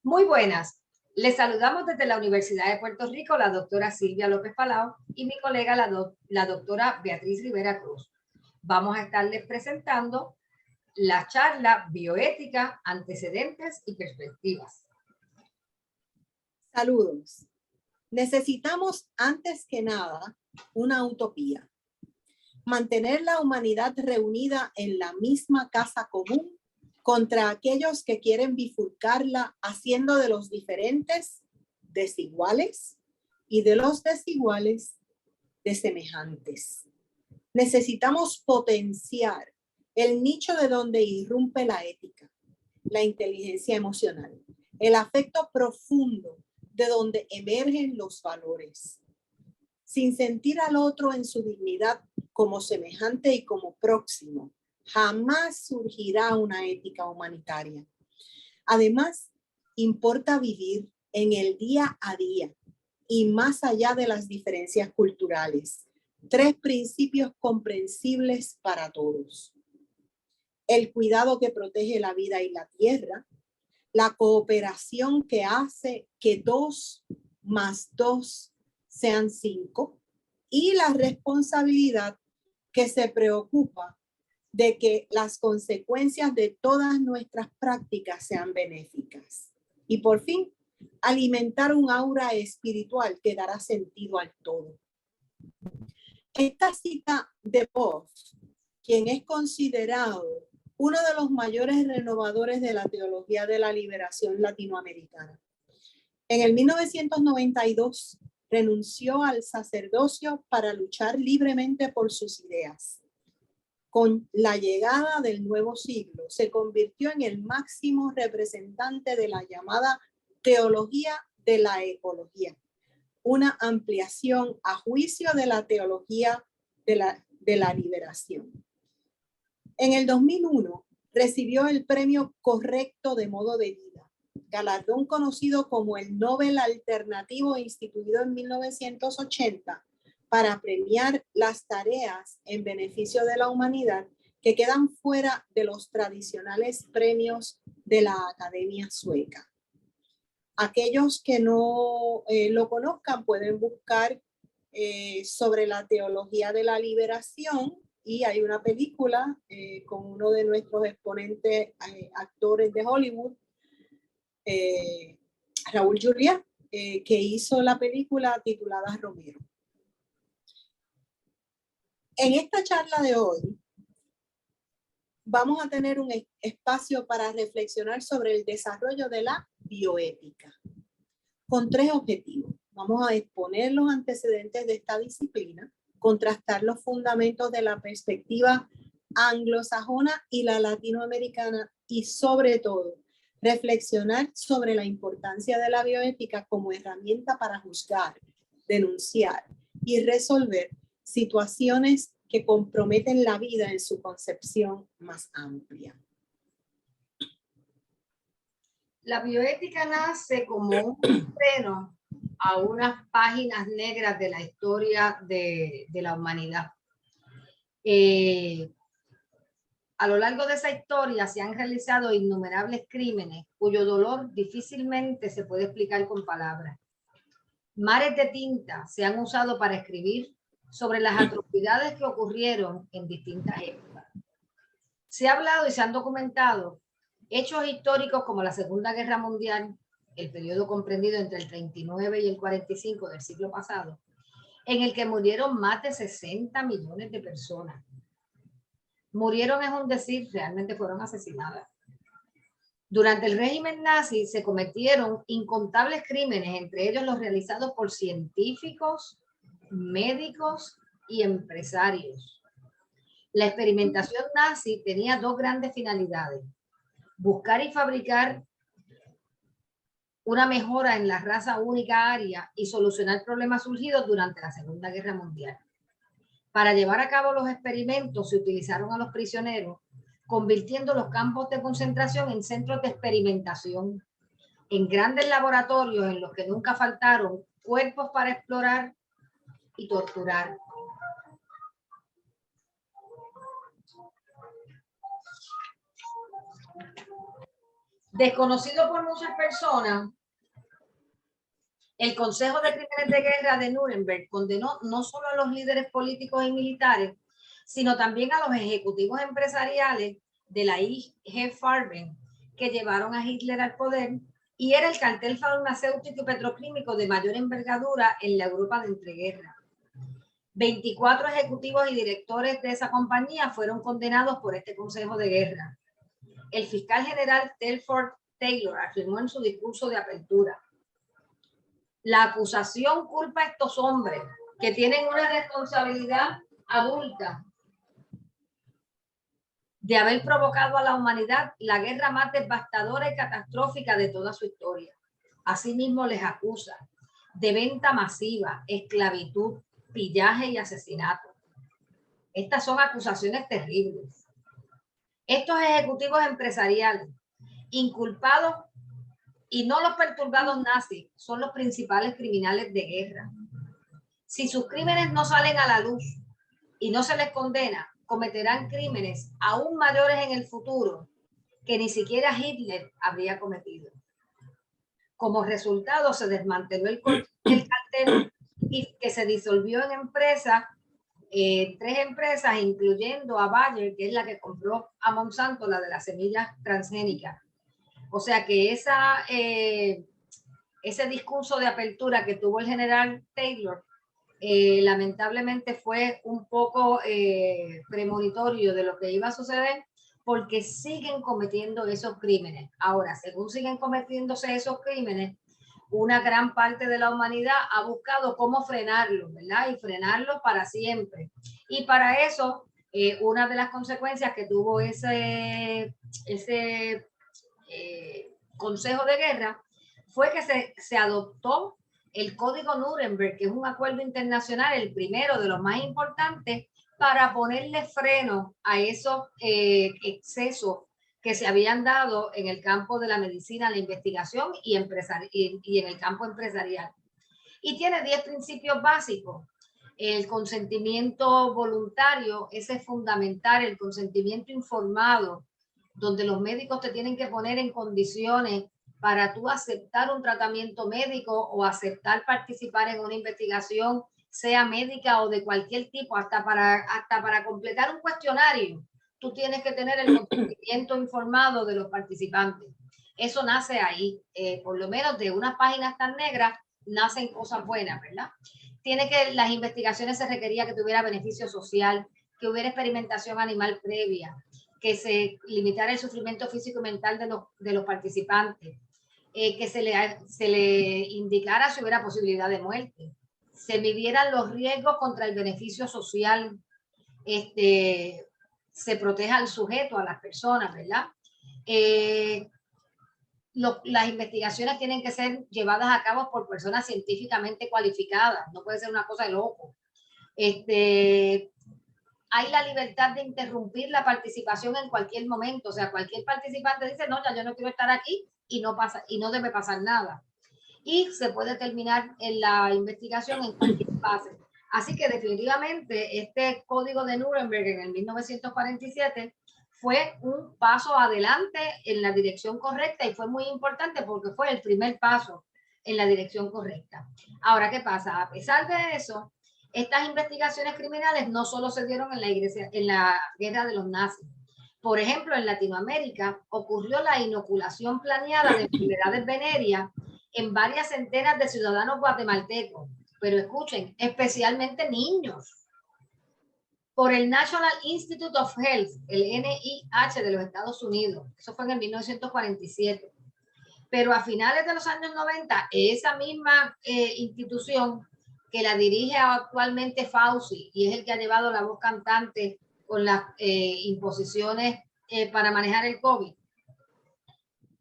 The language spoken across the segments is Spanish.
Muy buenas. Les saludamos desde la Universidad de Puerto Rico la doctora Silvia López Palau y mi colega la doctora Beatriz Rivera Cruz. Vamos a estarles presentando la charla Bioética, Antecedentes y Perspectivas. Saludos. Necesitamos antes que nada una utopía. Mantener la humanidad reunida en la misma casa común contra aquellos que quieren bifurcarla, haciendo de los diferentes desiguales y de los desiguales semejantes. Necesitamos potenciar el nicho de donde irrumpe la ética, la inteligencia emocional, el afecto profundo de donde emergen los valores. Sin sentir al otro en su dignidad como semejante y como próximo, jamás surgirá una ética humanitaria. Además, importa vivir en el día a día y más allá de las diferencias culturales. 3 principios comprensibles para todos: el cuidado que protege la vida y la tierra, la cooperación que hace que 2 más 2 sean 5 y la responsabilidad que se preocupa de que las consecuencias de todas nuestras prácticas sean benéficas. Y por fin, alimentar un aura espiritual que dará sentido al todo. Esta cita de Bosch, quien es considerado uno de los mayores renovadores de la teología de la liberación latinoamericana. En el 1992 renunció al sacerdocio para luchar libremente por sus ideas. Con la llegada del nuevo siglo, se convirtió en el máximo representante de la llamada teología de la ecología, una ampliación a juicio de la teología de la liberación. En el 2001 recibió el premio Correcto de Modo de Vida, galardón conocido como el Nobel Alternativo, instituido en 1980 para premiar las tareas en beneficio de la humanidad que quedan fuera de los tradicionales premios de la Academia Sueca. Aquellos que no lo conozcan pueden buscar sobre la teología de la liberación, y hay una película con uno de nuestros exponentes actores de Hollywood, Raúl Juliá, que hizo la película titulada Romero. En esta charla de hoy vamos a tener un espacio para reflexionar sobre el desarrollo de la bioética con 3 objetivos. Vamos a exponer los antecedentes de esta disciplina, contrastar los fundamentos de la perspectiva anglosajona y la latinoamericana y, sobre todo, reflexionar sobre la importancia de la bioética como herramienta para juzgar, denunciar y resolver situaciones que comprometen la vida en su concepción más amplia. La bioética nace como un freno a unas páginas negras de la historia de la humanidad. A lo largo de esa historia se han realizado innumerables crímenes cuyo dolor difícilmente se puede explicar con palabras. Mares de tinta se han usado para escribir sobre las atrocidades que ocurrieron en distintas épocas. Se ha hablado y se han documentado hechos históricos como la Segunda Guerra Mundial, el periodo comprendido entre el 39 y el 45 del siglo pasado, en el que murieron más de 60 millones de personas. Murieron es un decir, realmente fueron asesinadas. Durante el régimen nazi se cometieron incontables crímenes, entre ellos los realizados por científicos, médicos y empresarios. La experimentación nazi tenía 2 grandes finalidades: buscar y fabricar una mejora en la raza única aria y solucionar problemas surgidos durante la Segunda Guerra Mundial. Para llevar a cabo los experimentos se utilizaron a los prisioneros, convirtiendo los campos de concentración en centros de experimentación, en grandes laboratorios en los que nunca faltaron cuerpos para explorar y torturar. Desconocido por muchas personas, el Consejo de Crímenes de Guerra de Nuremberg condenó no solo a los líderes políticos y militares, sino también a los ejecutivos empresariales de la IG Farben que llevaron a Hitler al poder, y era el cartel farmacéutico y petroquímico de mayor envergadura en la Europa de entreguerra. 24 ejecutivos y directores de esa compañía fueron condenados por este Consejo de Guerra. El fiscal general Telford Taylor afirmó en su discurso de apertura: la acusación culpa a estos hombres que tienen una responsabilidad adulta de haber provocado a la humanidad la guerra más devastadora y catastrófica de toda su historia. Asimismo, les acusa de venta masiva, esclavitud, pillaje y asesinato. Estas son acusaciones terribles. Estos ejecutivos empresariales, inculpados y no los perturbados nazis, son los principales criminales de guerra. Si sus crímenes no salen a la luz y no se les condena, cometerán crímenes aún mayores en el futuro que ni siquiera Hitler habría cometido. Como resultado, se desmanteló el cartel y que se disolvió en empresas, 3 empresas, incluyendo a Bayer, que es la que compró a Monsanto, la de las semillas transgénicas. O sea que ese discurso de apertura que tuvo el general Taylor, lamentablemente fue un poco premonitorio de lo que iba a suceder, porque siguen cometiendo esos crímenes. Ahora, según siguen cometiéndose esos crímenes, una gran parte de la humanidad ha buscado cómo frenarlo, ¿verdad? Y frenarlo para siempre. Y para eso, una de las consecuencias que tuvo ese Consejo de Guerra fue que se adoptó el Código Nuremberg, que es un acuerdo internacional, el primero de los más importantes, para ponerle freno a esos excesos que se habían dado en el campo de la medicina, la investigación y en el campo empresarial. Y tiene 10 principios básicos. El consentimiento voluntario, ese es fundamental, el consentimiento informado, donde los médicos te tienen que poner en condiciones para tú aceptar un tratamiento médico o aceptar participar en una investigación, sea médica o de cualquier tipo, hasta para completar un cuestionario, tú tienes que tener el consentimiento informado de los participantes. Eso nace ahí, por lo menos de unas páginas tan negras nacen cosas buenas, ¿verdad? Las investigaciones se requería que tuviera beneficio social, que hubiera experimentación animal previa, que se limitara el sufrimiento físico y mental de los participantes, que se le indicara si hubiera posibilidad de muerte, se midieran los riesgos contra el beneficio social, se proteja al sujeto, a las personas, ¿verdad? Las investigaciones tienen que ser llevadas a cabo por personas científicamente cualificadas, no puede ser una cosa de loco. Hay la libertad de interrumpir la participación en cualquier momento, o sea, cualquier participante dice, no, ya yo no quiero estar aquí y no debe pasar nada. Y se puede terminar en la investigación en cualquier fase. Así que definitivamente este Código de Nuremberg en el 1947 fue un paso adelante en la dirección correcta y fue muy importante porque fue el primer paso en la dirección correcta. Ahora, ¿qué pasa? A pesar de eso, estas investigaciones criminales no solo se dieron en la guerra de los nazis. Por ejemplo, en Latinoamérica ocurrió la inoculación planeada de enfermedades venéreas en varias centenas de ciudadanos guatemaltecos, pero escuchen, especialmente niños, por el National Institute of Health, el NIH de los Estados Unidos. Eso fue en el 1947. Pero a finales de los años 90, esa misma institución que la dirige actualmente Fauci, y es el que ha llevado la voz cantante con las imposiciones para manejar el COVID,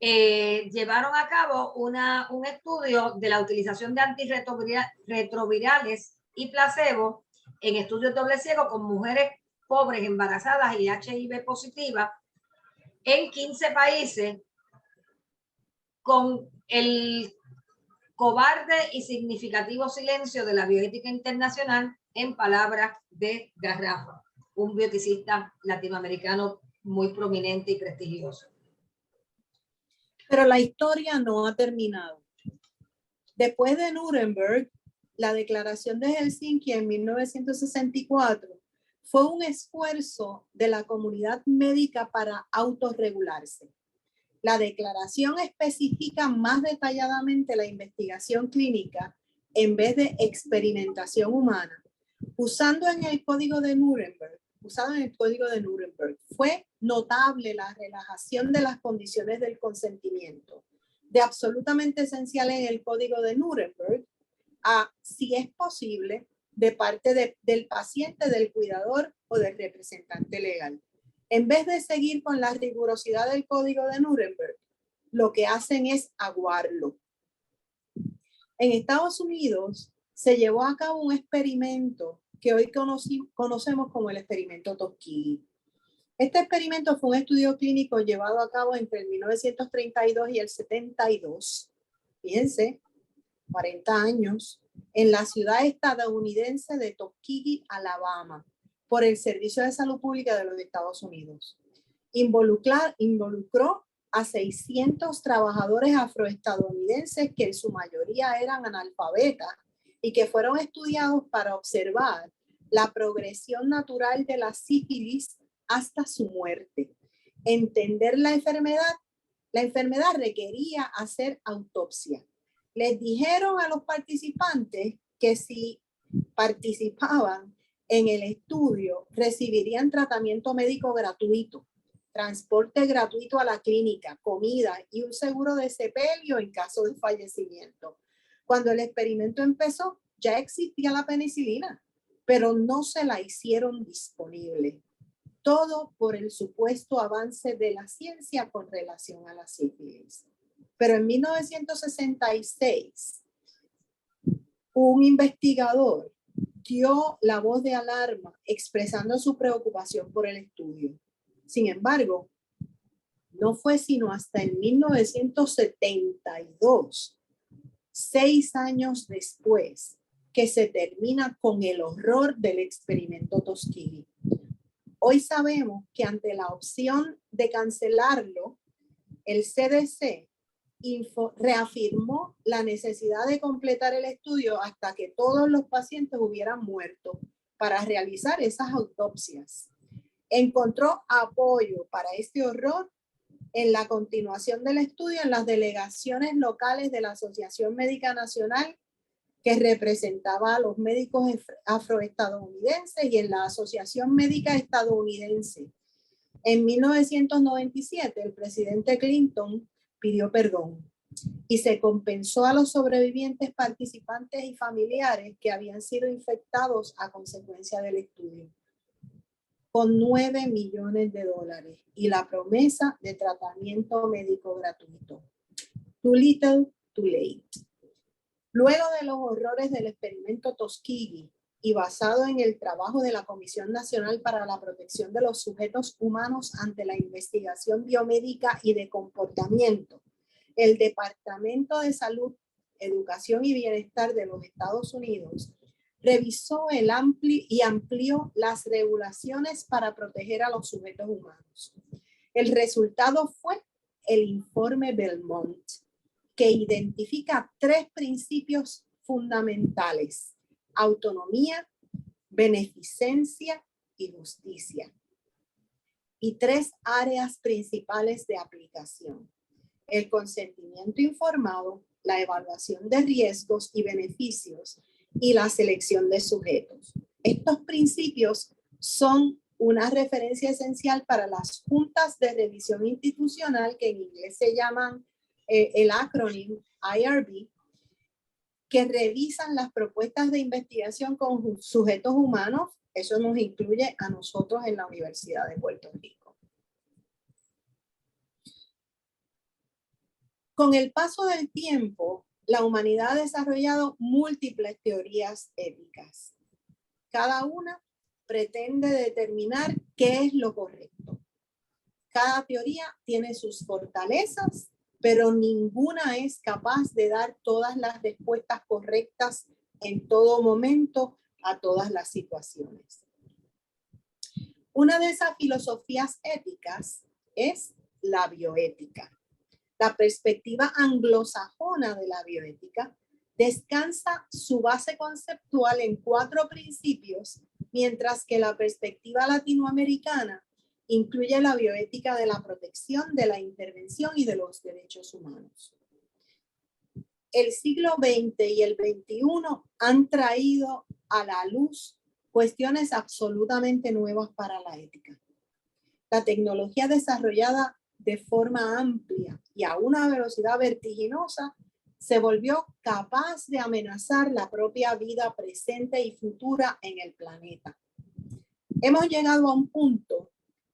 llevaron a cabo un estudio de la utilización de antirretrovirales y placebo en estudios doble ciego con mujeres pobres, embarazadas y HIV positivas en 15 países, con el cobarde y significativo silencio de la bioética internacional, en palabras de Garrafa, un bioticista latinoamericano muy prominente y prestigioso. Pero la historia no ha terminado. Después de Nuremberg, la Declaración de Helsinki en 1964 fue un esfuerzo de la comunidad médica para autorregularse. La declaración especifica más detalladamente la investigación clínica en vez de experimentación humana, usado en el Código de Nuremberg. Fue notable la relajación de las condiciones del consentimiento, de absolutamente esencial en el Código de Nuremberg, a, si es posible, de parte del paciente, del cuidador o del representante legal. En vez de seguir con la rigurosidad del Código de Nuremberg, lo que hacen es aguarlo. En Estados Unidos se llevó a cabo un experimento que hoy conocemos como el experimento Tuskegee. Este experimento fue un estudio clínico llevado a cabo entre el 1932 y el 72. Fíjense, 40 años, en la ciudad estadounidense de Tuskegee, Alabama, por el Servicio de Salud Pública de los Estados Unidos. Involucró a 600 trabajadores afroestadounidenses que en su mayoría eran analfabetas y que fueron estudiados para observar la progresión natural de la sífilis hasta su muerte. Entender la enfermedad requería hacer autopsia. Les dijeron a los participantes que si participaban en el estudio recibirían tratamiento médico gratuito, transporte gratuito a la clínica, comida y un seguro de sepelio en caso de fallecimiento. Cuando el experimento empezó, ya existía la penicilina, pero no se la hicieron disponible. Todo por el supuesto avance de la ciencia con relación a la sífilis. Pero en 1966, un investigador dio la voz de alarma expresando su preocupación por el estudio. Sin embargo, no fue sino hasta en 1972, 6 años después, que se termina con el horror del experimento Tuskegee. Hoy sabemos que ante la opción de cancelarlo, el CDC reafirmó la necesidad de completar el estudio hasta que todos los pacientes hubieran muerto para realizar esas autopsias. Encontró apoyo para este horror en la continuación del estudio en las delegaciones locales de la Asociación Médica Nacional, que representaba a los médicos afroestadounidenses, y en la Asociación Médica Estadounidense. En 1997, el presidente Clinton pidió perdón y se compensó a los sobrevivientes, participantes y familiares que habían sido infectados a consecuencia del estudio, con $9 millones y la promesa de tratamiento médico gratuito. Too little, too late. Luego de los horrores del experimento Tuskegee y basado en el trabajo de la Comisión Nacional para la Protección de los Sujetos Humanos ante la Investigación Biomédica y de Comportamiento, el Departamento de Salud, Educación y Bienestar de los Estados Unidos revisó y amplió las regulaciones para proteger a los sujetos humanos. El resultado fue el informe Belmont, que identifica 3 principios fundamentales: autonomía, beneficencia y justicia, y 3 áreas principales de aplicación: el consentimiento informado, la evaluación de riesgos y beneficios y la selección de sujetos. Estos principios son una referencia esencial para las juntas de revisión institucional, que en inglés se llaman el acrónimo IRB, que revisan las propuestas de investigación con sujetos humanos. Eso nos incluye a nosotros en la Universidad de Puerto Rico. Con el paso del tiempo, la humanidad ha desarrollado múltiples teorías éticas. Cada una pretende determinar qué es lo correcto. Cada teoría tiene sus fortalezas, pero ninguna es capaz de dar todas las respuestas correctas en todo momento a todas las situaciones. Una de esas filosofías éticas es la bioética. La perspectiva anglosajona de la bioética descansa su base conceptual en 4 principios, mientras que la perspectiva latinoamericana incluye la bioética de la protección, de la intervención y de los derechos humanos. El siglo XX y el XXI han traído a la luz cuestiones absolutamente nuevas para la ética. La tecnología desarrollada de forma amplia y a una velocidad vertiginosa se volvió capaz de amenazar la propia vida presente y futura en el planeta. Hemos llegado a un punto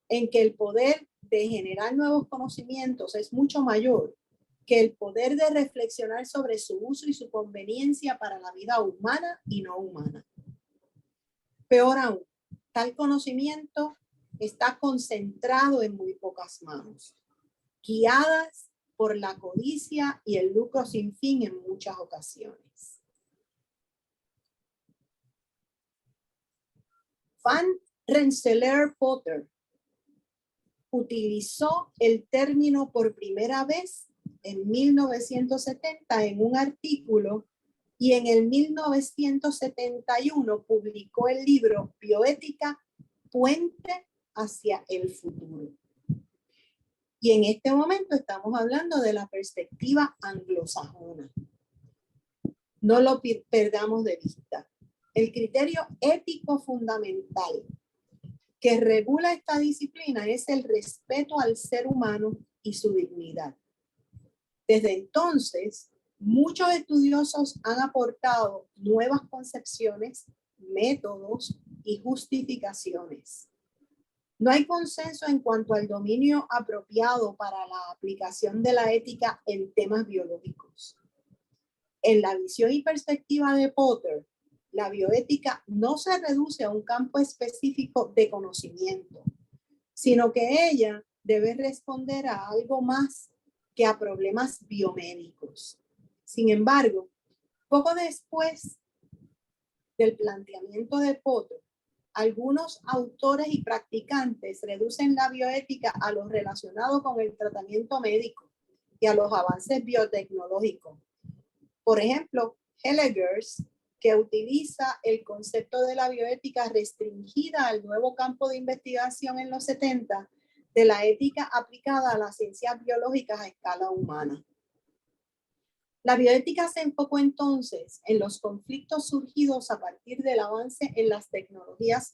en que el poder de generar nuevos conocimientos es mucho mayor que el poder de reflexionar sobre su uso y su conveniencia para la vida humana y no humana. Peor aún, tal conocimiento está concentrado en muy pocas manos, guiadas por la codicia y el lucro sin fin en muchas ocasiones. Van Rensselaer-Potter utilizó el término por primera vez en 1970 en un artículo y en el 1971 publicó el libro Bioética, Puente hacia el futuro. Y en este momento estamos hablando de la perspectiva anglosajona. No lo perdamos de vista. El criterio ético fundamental que regula esta disciplina es el respeto al ser humano y su dignidad. Desde entonces, muchos estudiosos han aportado nuevas concepciones, métodos y justificaciones. No hay consenso en cuanto al dominio apropiado para la aplicación de la ética en temas biológicos. En la visión y perspectiva de Potter, la bioética no se reduce a un campo específico de conocimiento, sino que ella debe responder a algo más que a problemas biomédicos. Sin embargo, poco después del planteamiento de Potter, algunos autores y practicantes reducen la bioética a lo relacionado con el tratamiento médico y a los avances biotecnológicos. Por ejemplo, Hellegers, que utiliza el concepto de la bioética restringida al nuevo campo de investigación en los 70 de la ética aplicada a las ciencias biológicas a escala humana. La bioética se enfocó entonces en los conflictos surgidos a partir del avance en las tecnologías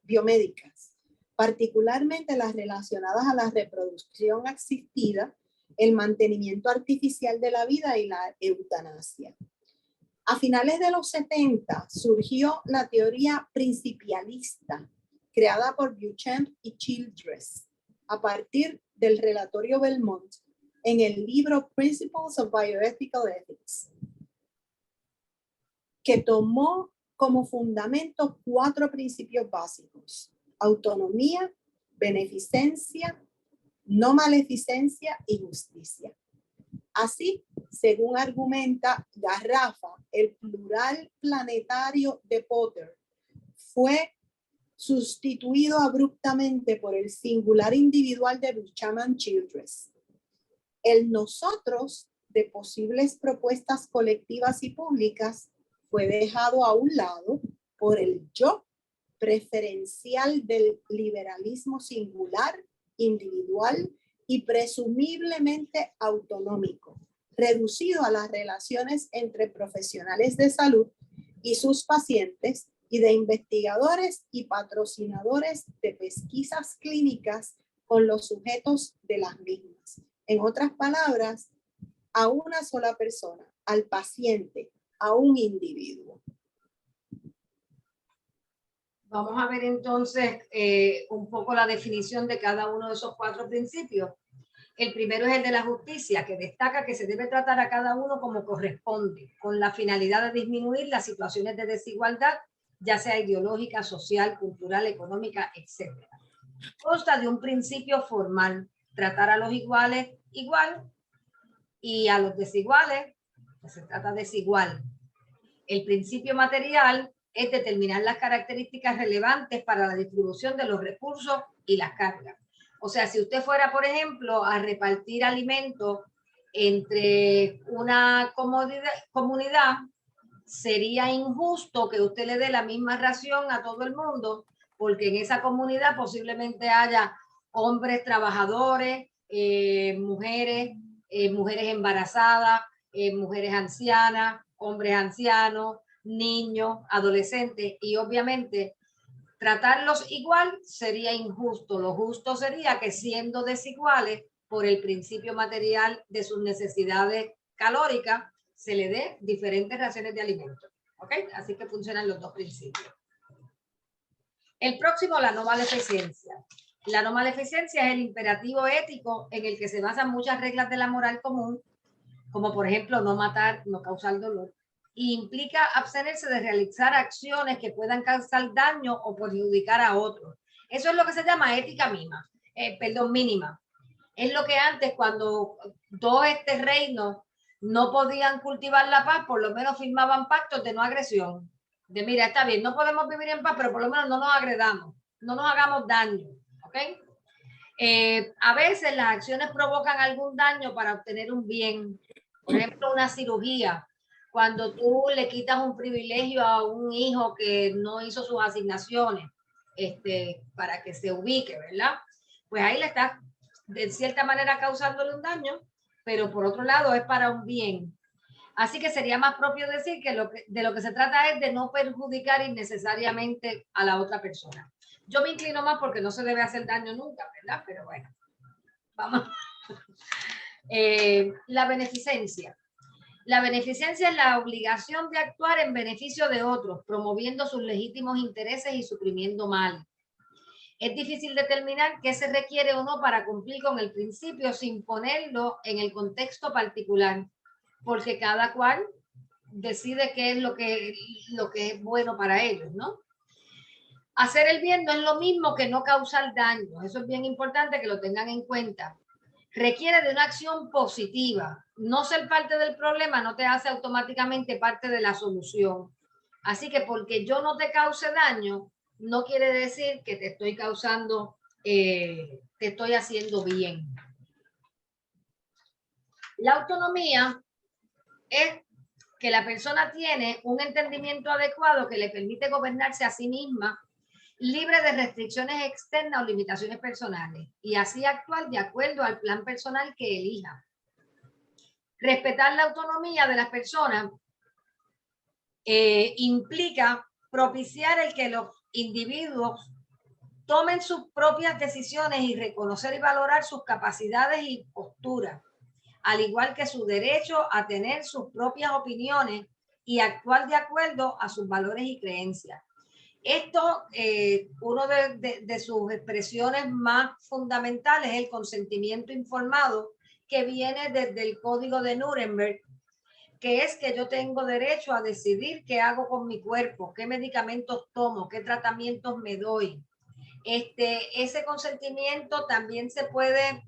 biomédicas, particularmente las relacionadas a la reproducción asistida, el mantenimiento artificial de la vida y la eutanasia. A finales de los 70 surgió la teoría principialista creada por Beauchamp y Childress a partir del relatorio Belmont en el libro Principles of Bioethical Ethics, que tomó como fundamento 4 principios básicos: autonomía, beneficencia, no maleficencia y justicia. Así, según argumenta Garrafa, el plural planetario de Potter fue sustituido abruptamente por el singular individual de Beauchamp y Childress. El nosotros de posibles propuestas colectivas y públicas fue dejado a un lado por el yo preferencial del liberalismo singular, individual y presumiblemente autonómico, reducido a las relaciones entre profesionales de salud y sus pacientes y de investigadores y patrocinadores de pesquisas clínicas con los sujetos de las mismas. En otras palabras, a una sola persona, al paciente, a un individuo. Vamos a ver entonces un poco la definición de cada uno de esos 4 principios. El primero es el de la justicia, que destaca que se debe tratar a cada uno como corresponde, con la finalidad de disminuir las situaciones de desigualdad, ya sea ideológica, social, cultural, económica, etc. Consta de un principio formal: tratar a los iguales igual y a los desiguales se trata desigual. El principio material es determinar las características relevantes para la distribución de los recursos y las cargas. O sea, si usted fuera, por ejemplo, a repartir alimentos entre una comunidad, sería injusto que usted le dé la misma ración a todo el mundo, porque en esa comunidad posiblemente haya hombres trabajadores, mujeres embarazadas, mujeres ancianas, hombres ancianos, niños, adolescentes, y obviamente tratarlos igual sería injusto. Lo justo sería que, siendo desiguales por el principio material de sus necesidades calóricas, se le dé diferentes raciones de alimentos. ¿Ok? Así que funcionan los dos principios. El próximo, la no maleficencia. La no maleficencia es el imperativo ético en el que se basan muchas reglas de la moral común, como por ejemplo no matar, no causar dolor, y implica abstenerse de realizar acciones que puedan causar daño o perjudicar a otros. Eso es lo que se llama ética mínima. Es lo que antes, cuando dos reinos no podían cultivar la paz, por lo menos firmaban pactos de no agresión. De mira, está bien, no podemos vivir en paz, pero por lo menos no nos agredamos, no nos hagamos daño. ¿Ok? A veces las acciones provocan algún daño para obtener un bien. Por ejemplo, una cirugía. Cuando tú le quitas un privilegio a un hijo que no hizo sus asignaciones, para que se ubique, ¿verdad? Pues ahí le estás de cierta manera causándole un daño, pero por otro lado es para un bien. Así que sería más propio decir que de lo que se trata es de no perjudicar innecesariamente a la otra persona. Yo me inclino más porque no se debe hacer daño nunca, ¿verdad? Pero bueno, vamos. La beneficencia. La beneficencia es la obligación de actuar en beneficio de otros, promoviendo sus legítimos intereses y suprimiendo mal. Es difícil determinar qué se requiere o no para cumplir con el principio sin ponerlo en el contexto particular, porque cada cual decide qué es lo que es bueno para ellos, ¿no? Hacer el bien no es lo mismo que no causar daño. Eso es bien importante que lo tengan en cuenta. Requiere de una acción positiva. No ser parte del problema no te hace automáticamente parte de la solución. Así que porque yo no te cause daño, no quiere decir que te estoy causando, te estoy haciendo bien. La autonomía es que la persona tiene un entendimiento adecuado que le permite gobernarse a sí misma, libre de restricciones externas o limitaciones personales, y así actuar de acuerdo al plan personal que elija. Respetar la autonomía de las personas implica propiciar el que los individuos tomen sus propias decisiones y reconocer y valorar sus capacidades y posturas, al igual que su derecho a tener sus propias opiniones y actuar de acuerdo a sus valores y creencias. Esto, uno de sus expresiones más fundamentales es el consentimiento informado, que viene desde el Código de Nuremberg, que es que yo tengo derecho a decidir qué hago con mi cuerpo, qué medicamentos tomo, qué tratamientos me doy. Ese consentimiento también se puede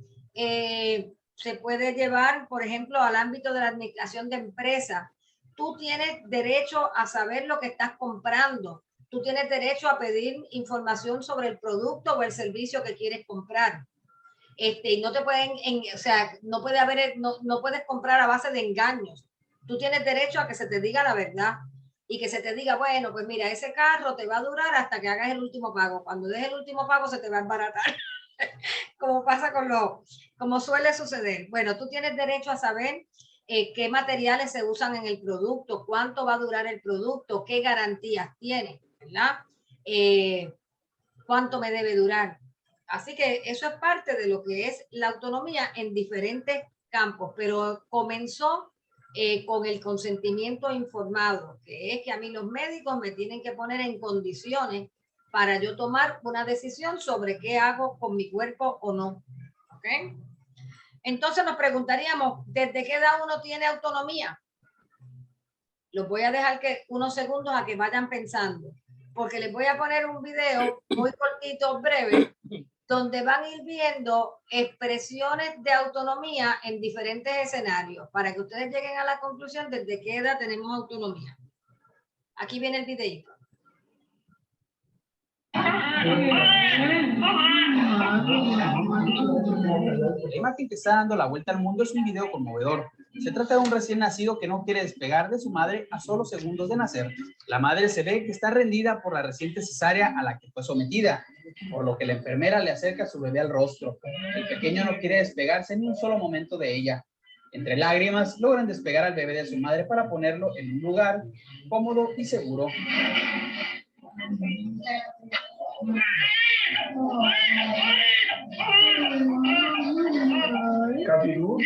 llevar, por ejemplo, al ámbito de la administración de empresas. Tú tienes derecho a saber lo que estás comprando. Tú tienes derecho a pedir información sobre el producto o el servicio que quieres comprar. Y no te pueden, no puede haber, no puedes comprar a base de engaños. Tú tienes derecho a que se te diga la verdad y que se te diga, bueno, pues mira, ese carro te va a durar hasta que hagas el último pago. Cuando des el último pago se te va a embaratar, como pasa como suele suceder. Bueno, tú tienes derecho a saber qué materiales se usan en el producto, cuánto va a durar el producto, qué garantías tiene, ¿verdad? Cuánto me debe durar. Así que eso es parte de lo que es la autonomía en diferentes campos, pero comenzó con el consentimiento informado, que es que a mí los médicos me tienen que poner en condiciones para yo tomar una decisión sobre qué hago con mi cuerpo o no. ¿Ok? Entonces nos preguntaríamos, ¿desde qué edad uno tiene autonomía? Los voy a dejar unos segundos a que vayan pensando, porque les voy a poner un video muy cortito, breve, donde van a ir viendo expresiones de autonomía en diferentes escenarios para que ustedes lleguen a la conclusión desde qué edad tenemos autonomía. Aquí viene el videito. La imagen que está dando la vuelta al mundo es un video conmovedor. Se trata de un recién nacido que no quiere despegar de su madre a solo segundos de nacer. La madre se ve que está rendida por la reciente cesárea a la que fue sometida, por lo que la enfermera le acerca a su bebé al rostro. El pequeño no quiere despegarse ni un solo momento de ella. Entre lágrimas, logran despegar al bebé de su madre para ponerlo en un lugar cómodo y seguro. Capiru.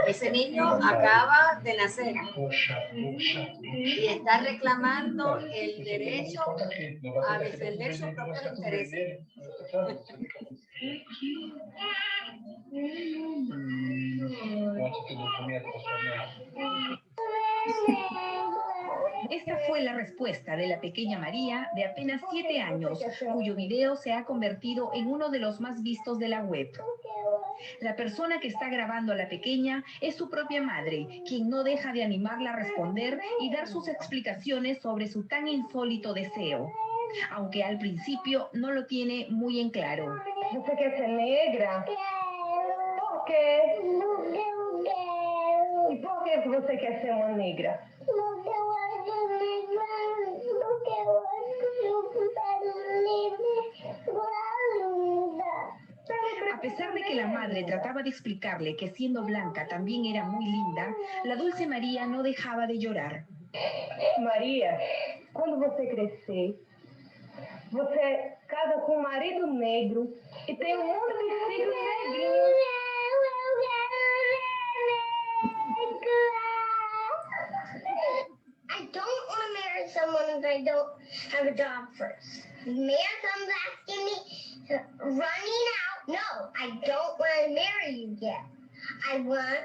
Ese niño acaba de nacer y está reclamando el derecho a defender sus propios intereses. Esta fue la respuesta de la pequeña María, de apenas 7 años, cuyo video se ha convertido en uno de los más vistos de la web. La persona que está grabando a la pequeña es su propia madre, quien no deja de animarla a responder y dar sus explicaciones sobre su tan insólito deseo, aunque al principio no lo tiene muy en claro. ¿Usted quiere ser negra? ¿Por qué? ¿Y por qué você quer ser uma negra? A pesar de que la madre trataba de explicarle que siendo blanca también era muy linda, la dulce María no dejaba de llorar. Maria, quando você crescer, você casa com um marido negro e tem um monte de filhos negrinhos. I don't want to marry someone if I don't have a job first. The man comes asking me, running out. No, I don't want to marry you yet. I want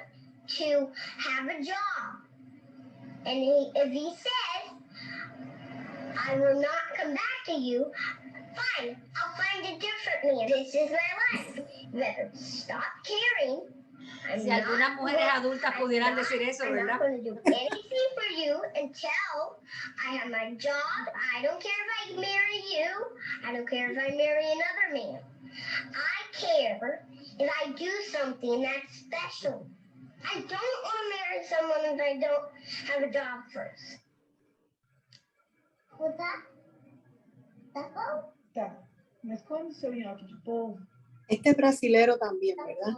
to have a job. And if he says, I will not come back to you, fine, I'll find a different man. This is my life. You better stop caring. Si algunas mujeres adultas pudieran decir eso, I'm ¿verdad? not going to do anything for you until I have my job. I don't care if I marry you. I don't care if I marry another man. I care if I do something that's special. I don't want to marry someone if I don't have a job first. Was that? That's all? Tá, mas como o seu nhoque de polvo? Este es brasilero también, ¿verdad?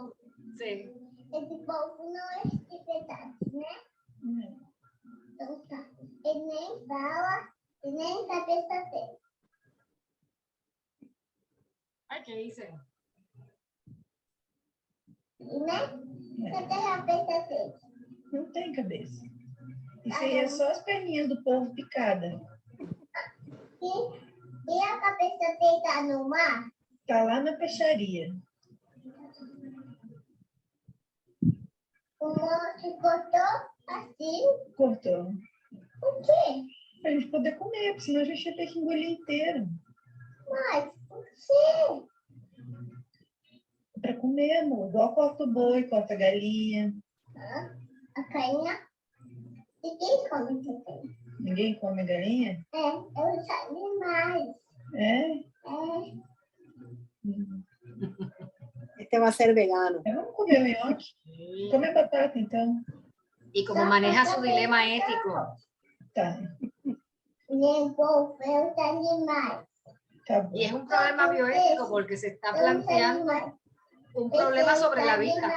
Sí. Esse povo não é de verdade, né? Então tá. Ele nem fala e nem cabeça tem. Ay, ¿qué hice? E né? Cadê a cabeça tem? Não tem cabeça. Isso aí é só as perninhas do polvo picada. E a cabeça tem tá no mar? Tá lá na peixaria. O monte cortou assim? Cortou. Por quê? Pra gente poder comer, porque senão a gente ia ter que engolir inteiro. Mas por quê? Pra comer, amor. Igual corta o boi, corta a galinha. A cainha? E quem come também? Ninguém come galinha? É, os animais. É? Este va a ser vegano. Vamos comer o nhoque. Come batata, então. Y como maneja su dilema ético. Tá. Envolver os animais. Tá bom. Y es un problema bioético porque se está planteando un problema sobre la vida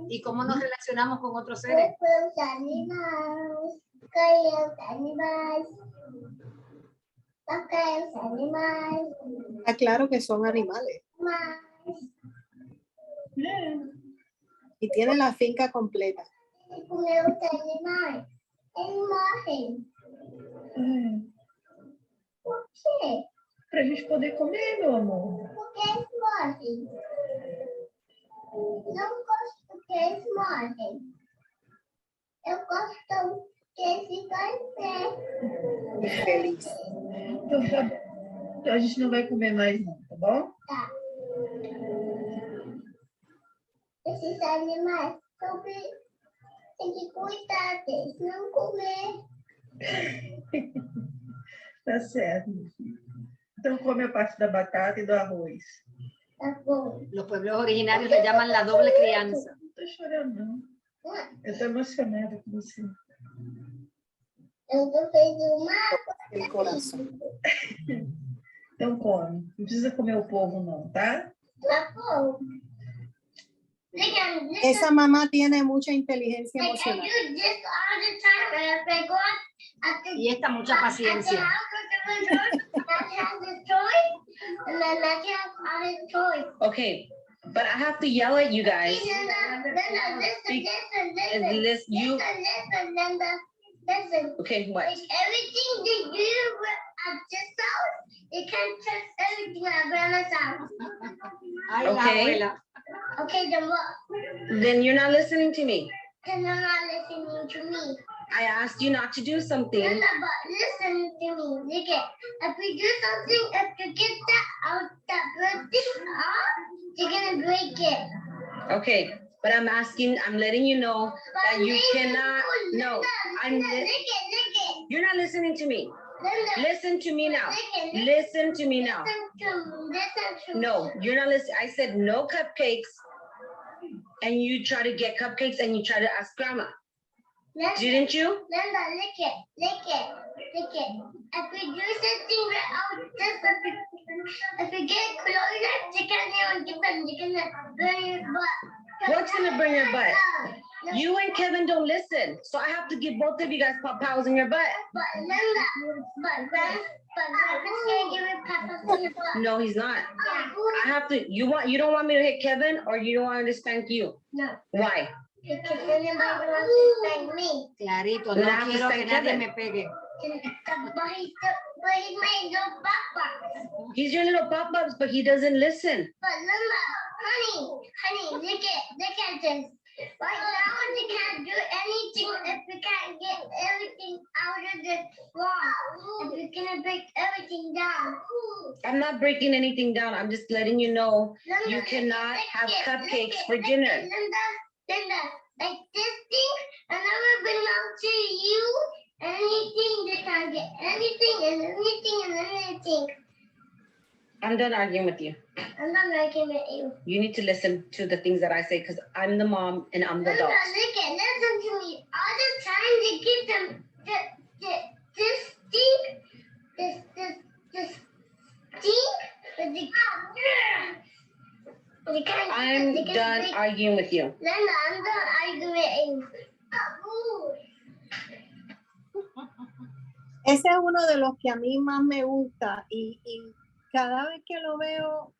y cómo nos relacionamos con otros seres. Os animais. Caiu os animais. Toca os animais. Está claro que son animales. Mas Y tiene la finca completa. Comeu animais. Eles morrem. Por quê? Pra gente poder comer, meu amor. Por que eles morrem? Não gosto porque eles morrem. Eu gosto que eles ficam em pé. Y feliz. Então, tá bom. Então a gente não vai comer mais não, tá bom? Tá. Esses animais tem que cuidar deles, não comer. Tá certo, meu filho. Então come a parte da batata e do arroz. Tá bom. Los pueblos originarios le llaman la doble crianza. Não tô chorando, não. Eu tô emocionada com você. Eu tô fazendo uma. El corazón. Então come. Não precisa comer o povo não, tá? Tá bom. Esa mamá tiene mucha inteligencia I emocional. do this all the time. And if I go at the Y esta mucha at the paciencia. house with the window, that has a toy, and then that has all his toys. Okay, but I have to yell at you guys. Linda, listen, And listen, you, listen, Linda, listen. okay, what? Like everything they do at this house, they can't touch everything at grandma's house. Ay, la Okay. abuela. Okay, then what? Then you're not listening to me. Then you're not listening to me. I asked you not to do something. Linda, but listen to me. Look at, if we do something, if you get that out, that bird thing off, you're gonna break it. Okay, but I'm asking, I'm letting you know that you cannot, no, I'm, you're not listening to me. Linda, Listen to me now. listen, Listen to me now. listen to No, you're not listening. I said no cupcakes. And you try to get cupcakes and you try to ask grandma. Linda, Didn't you? Linda, lick it, lick it, lick it. If we do something right out, just if we get closer, you can't even get them. You can burn your butt. What's gonna burn your butt? No, You and Kevin don't listen. So I have to give both of you guys pop-pows in your butt. but Linda, but Grandpa's gonna give it Papa in your butt. No, he's not. Yeah. I have to, you don't want me to hit Kevin or you don't want me to spank you? No, Why? because then nobody wants to spank me. Clarito, Then no I have to quiero que spank nadie Kevin. me pegue. But he made no Papa. He's your little pop-ups, but he doesn't listen. But Linda, honey, look at this. Right now, we can't do anything if we can't get everything out of the wall. If we're gonna break everything down. I'm not breaking anything down. I'm just letting you know Linda, you cannot look have it, cupcakes look it, for look dinner. it, Linda, like this thing, I never belong to you. Anything, they can't get anything and anything and anything. I'm done arguing with you. I'm not making it you. You need to listen to the things that I say because I'm the mom and I'm the Linda, adult. look it, listen to me. All the time they give them this thing, this thing, but they can't. I'm they can't done break- arguing with you. Linda, I'm done arguing. Ese es uno de los que a mí más me gusta y cada vez que lo veo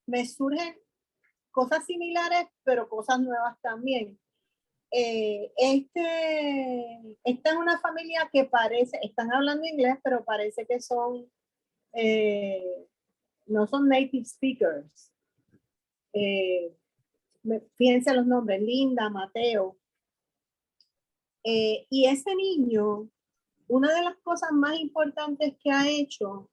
me surgen cosas similares, pero cosas nuevas también. Esta es una familia que parece, están hablando inglés, pero parece que son, no son native speakers. Fíjense los nombres, Linda, Mateo. Y ese niño, una de las cosas más importantes que ha hecho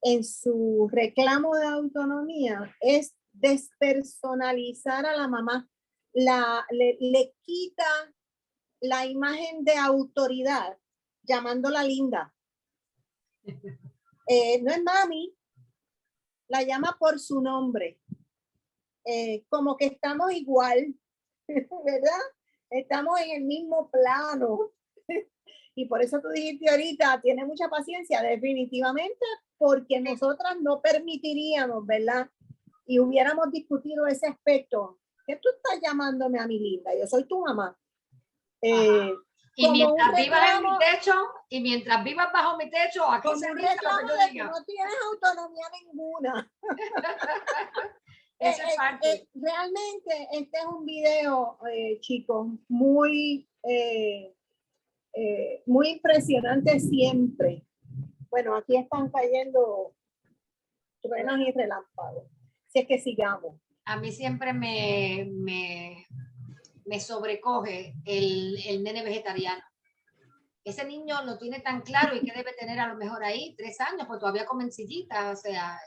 en su reclamo de autonomía es despersonalizar a la mamá. Le quita la imagen de autoridad llamándola Linda. No es mami, la llama por su nombre. Como que estamos igual, ¿verdad? Estamos en el mismo plano. Y por eso tú dijiste ahorita, tiene mucha paciencia, definitivamente, porque nosotras no permitiríamos, ¿verdad? Y hubiéramos discutido ese aspecto. ¿Qué tú estás llamándome a mi Linda? Yo soy tu mamá. Y como un mientras vivas en mi reclamo, techo, y mientras vivas bajo mi techo, aquí como se un dice lo reclamo que yo de que diga. no tienes autonomía ninguna. Esa es parte. Realmente este es un video, chicos, muy impresionante siempre. Bueno, aquí están cayendo truenos y relámpagos. Si es que sigamos. A mí siempre me sobrecoge el nene vegetariano. Ese niño lo tiene tan claro y que debe tener a lo mejor ahí 3 años, pues todavía comen sillitas, o sea,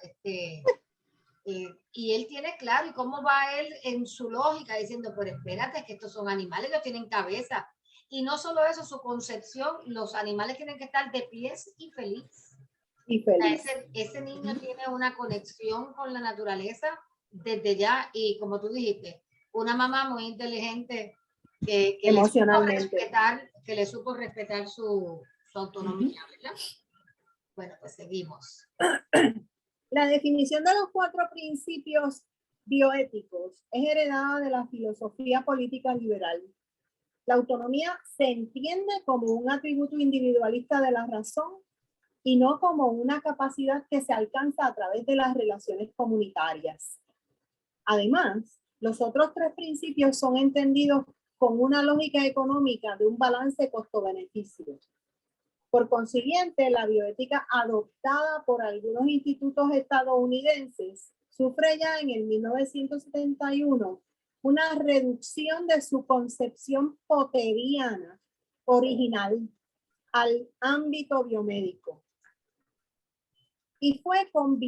y él tiene claro y cómo va él en su lógica diciendo, pero espérate, que estos son animales, ellos tienen cabeza. Y no solo eso, su concepción, los animales tienen que estar de pies y feliz. Y feliz. O sea, ese niño tiene una conexión con la naturaleza desde ya y como tú dijiste, una mamá muy inteligente que emocionalmente. le supo respetar su autonomía, ¿verdad? Bueno, pues seguimos. La definición de los 4 principios bioéticos es heredada de la filosofía política liberal. La autonomía se entiende como un atributo individualista de la razón y no como una capacidad que se alcanza a través de las relaciones comunitarias. Además, los otros 3 principios son entendidos con una lógica económica de un balance costo-beneficio. Por consiguiente, la bioética adoptada por algunos institutos estadounidenses sufre ya en el 1971 una reducción de su concepción potteriana original al ámbito biomédico. Y fue con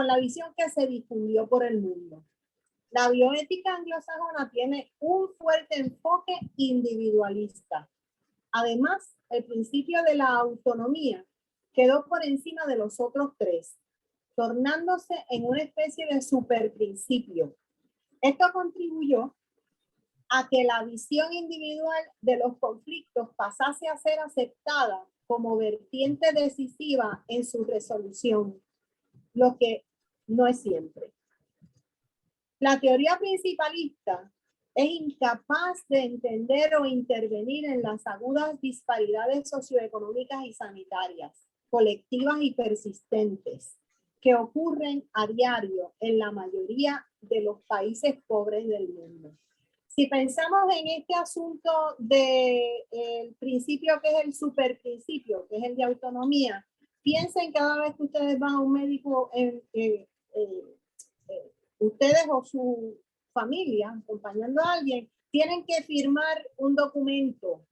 la visión que se difundió por el mundo. La bioética anglosajona tiene un fuerte enfoque individualista. Además, el principio de la autonomía quedó por encima de los otros 3, tornándose en una especie de superprincipio. Esto contribuyó a que la visión individual de los conflictos pasase a ser aceptada como vertiente decisiva en su resolución, lo que no es siempre. La teoría principalista es incapaz de entender o intervenir en las agudas disparidades socioeconómicas y sanitarias, colectivas y persistentes, que ocurren a diario en la mayoría de los países pobres del mundo. Si pensamos en este asunto del principio que es el superprincipio, que es el de autonomía, piensen cada vez que ustedes van a un médico, ustedes o su familia, acompañando a alguien, tienen que firmar un documento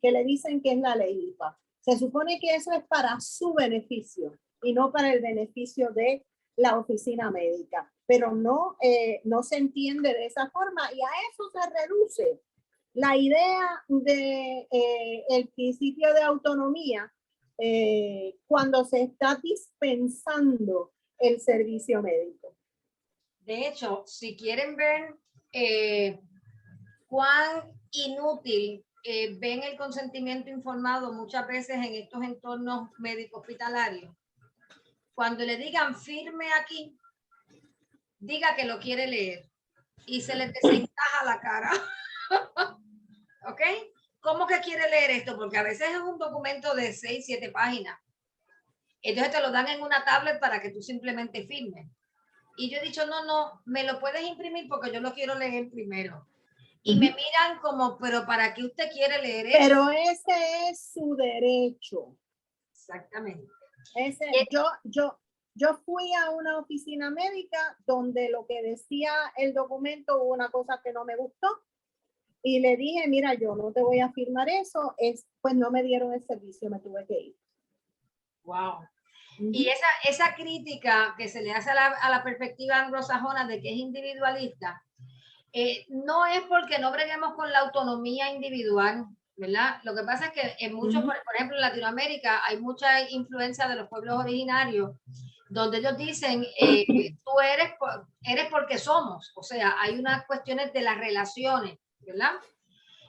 que le dicen que es la ley IPA. Se supone que eso es para su beneficio y no para el beneficio de la oficina médica, pero no se entiende de esa forma y a eso se reduce la idea de el principio de autonomía cuando se está dispensando el servicio médico. De hecho, si quieren ver cuán inútil ven el consentimiento informado muchas veces en estos entornos médico-hospitalarios, cuando le digan firme aquí, diga que lo quiere leer y se le desencaja la cara. ¿Ok? ¿Cómo que quiere leer esto? Porque a veces es un documento de 6, 7 páginas. Entonces te lo dan en una tablet para que tú simplemente firmes. Y yo he dicho, no, me lo puedes imprimir porque yo lo quiero leer primero. Y me miran como, pero ¿para qué usted quiere leer eso? Pero ese es su derecho. Exactamente. Yo fui a una oficina médica donde lo que decía el documento, hubo una cosa que no me gustó y le dije, mira, yo no te voy a firmar eso, pues no me dieron el servicio, me tuve que ir. Wow. Y esa crítica que se le hace a la perspectiva anglosajona de que es individualista, no es porque no breguemos con la autonomía individual, ¿verdad? Lo que pasa es que en muchos, por ejemplo, en Latinoamérica hay mucha influencia de los pueblos originarios, donde ellos dicen, tú eres porque somos, o sea, hay unas cuestiones de las relaciones, ¿verdad?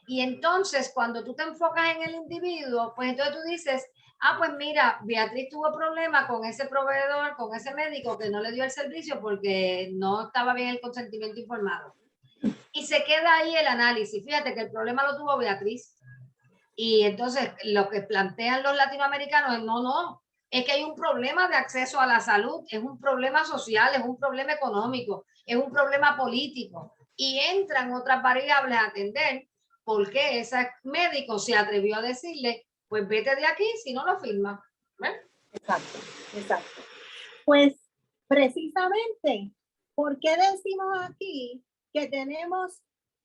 Y entonces, cuando tú te enfocas en el individuo, pues entonces tú dices, pues mira, Beatriz tuvo problema con ese proveedor, con ese médico que no le dio el servicio porque no estaba bien el consentimiento informado. Y se queda ahí el análisis. Fíjate que el problema lo tuvo Beatriz. Y entonces lo que plantean los latinoamericanos es no, es que hay un problema de acceso a la salud, es un problema social, es un problema económico, es un problema político. Y entran otras variables a atender porque ese médico se atrevió a decirle, pues vete de aquí si no lo firmas. Exacto, exacto. Pues precisamente, ¿por qué decimos aquí que tenemos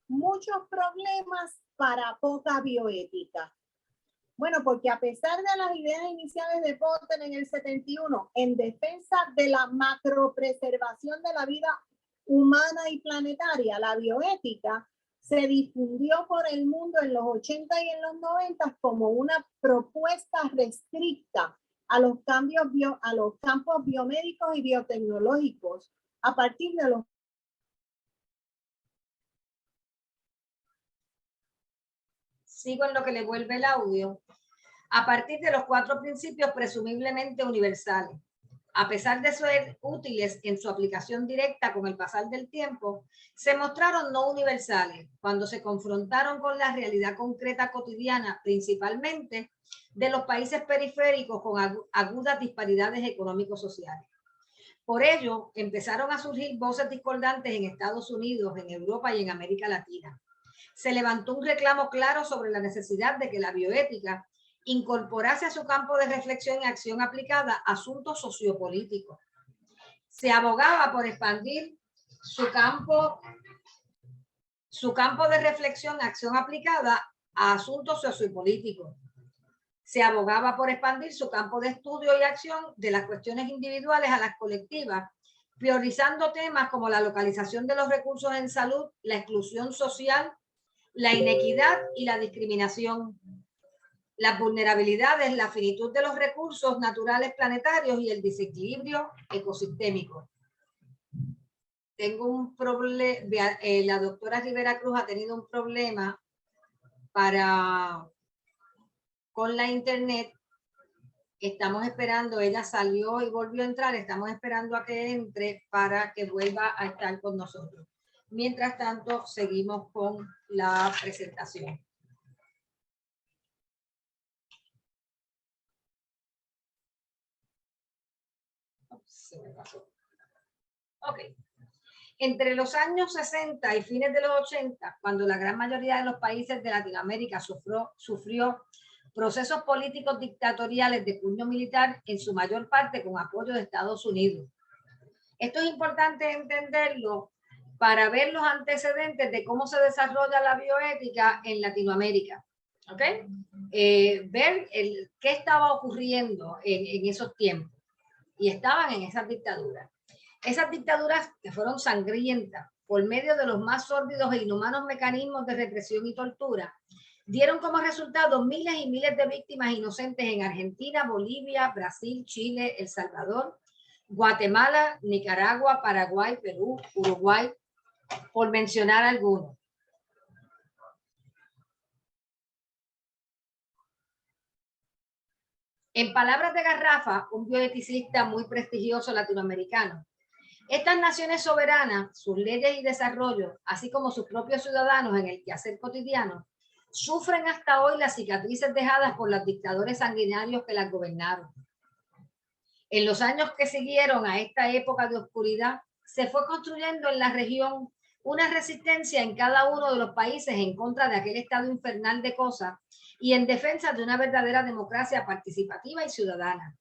muchos problemas para poca bioética? Bueno, porque a pesar de las ideas iniciales de Potter en el 71, en defensa de la macropreservación de la vida humana y planetaria, la bioética se difundió por el mundo en los 80 y en los 90 como una propuesta restricta a los campos biomédicos y biotecnológicos a partir de los sigo en lo que le vuelve el audio, a partir de los 4 principios presumiblemente universales. A pesar de ser útiles en su aplicación directa con el pasar del tiempo, se mostraron no universales cuando se confrontaron con la realidad concreta cotidiana, principalmente de los países periféricos con agudas disparidades económico-sociales. Por ello, empezaron a surgir voces discordantes en Estados Unidos, en Europa y en América Latina. Se levantó un reclamo claro sobre la necesidad de que la bioética incorporase a su campo de reflexión y acción aplicada asuntos sociopolíticos. Se abogaba por expandir su campo de reflexión y acción aplicada a asuntos sociopolíticos. Se abogaba por expandir su campo de estudio y acción de las cuestiones individuales a las colectivas, priorizando temas como la localización de los recursos en salud, la exclusión social, la inequidad y la discriminación, las vulnerabilidades, la finitud de los recursos naturales planetarios y el desequilibrio ecosistémico. Tengo un problema, la doctora Rivera Cruz ha tenido un problema con la internet. Estamos esperando, ella salió y volvió a entrar, estamos esperando a que entre para que vuelva a estar con nosotros. Mientras tanto, seguimos con la presentación. Se me pasó. Ok. Entre los años 60 y fines de los 80, cuando la gran mayoría de los países de Latinoamérica sufrió procesos políticos dictatoriales de puño militar, en su mayor parte con apoyo de Estados Unidos. Esto es importante entenderlo para ver los antecedentes de cómo se desarrolla la bioética en Latinoamérica. ¿Ok? Ver qué estaba ocurriendo en esos tiempos. Y estaban en esas dictaduras. Esas dictaduras que fueron sangrientas por medio de los más sórdidos e inhumanos mecanismos de represión y tortura, dieron como resultado miles y miles de víctimas inocentes en Argentina, Bolivia, Brasil, Chile, El Salvador, Guatemala, Nicaragua, Paraguay, Perú, Uruguay, por mencionar algunos. En palabras de Garrafa, un bioeticista muy prestigioso latinoamericano, estas naciones soberanas, sus leyes y desarrollo, así como sus propios ciudadanos en el quehacer cotidiano, sufren hasta hoy las cicatrices dejadas por los dictadores sanguinarios que las gobernaron. En los años que siguieron a esta época de oscuridad, se fue construyendo en la región una resistencia en cada uno de los países en contra de aquel estado infernal de cosas y en defensa de una verdadera democracia participativa y ciudadana.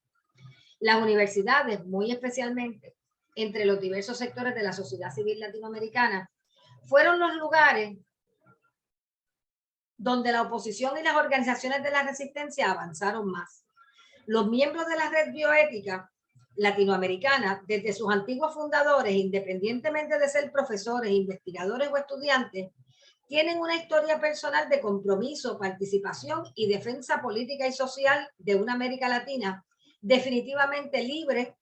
Las universidades, muy especialmente entre los diversos sectores de la sociedad civil latinoamericana, fueron los lugares donde la oposición y las organizaciones de la resistencia avanzaron más. Los miembros de la red bioética latinoamericana, desde sus antiguos fundadores, independientemente de ser profesores, investigadores o estudiantes, tienen una historia personal de compromiso, participación y defensa política y social de una América Latina definitivamente libre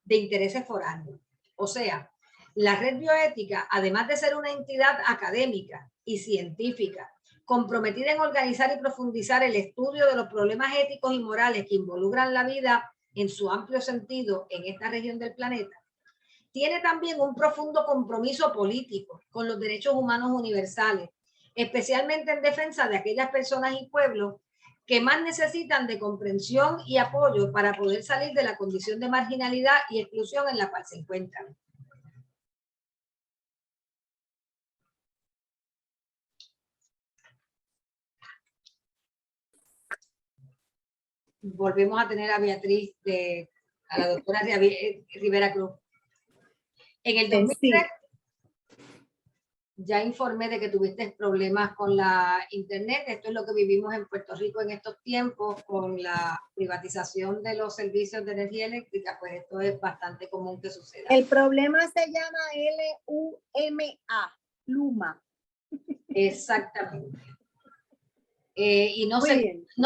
de intereses foráneos. O sea, la red bioética, además de ser una entidad académica y científica, comprometida en organizar y profundizar el estudio de los problemas éticos y morales que involucran la vida en su amplio sentido en esta región del planeta, tiene también un profundo compromiso político con los derechos humanos universales especialmente en defensa de aquellas personas y pueblos que más necesitan de comprensión y apoyo para poder salir de la condición de marginalidad y exclusión en la cual se encuentran. Volvemos a tener a Beatriz, a la doctora Rivera Cruz. En el 2003, ya informé de que tuviste problemas con la internet. Esto es lo que vivimos en Puerto Rico en estos tiempos con la privatización de los servicios de energía eléctrica. Pues esto es bastante común que suceda. El problema se llama LUMA, Luma. Exactamente. Y no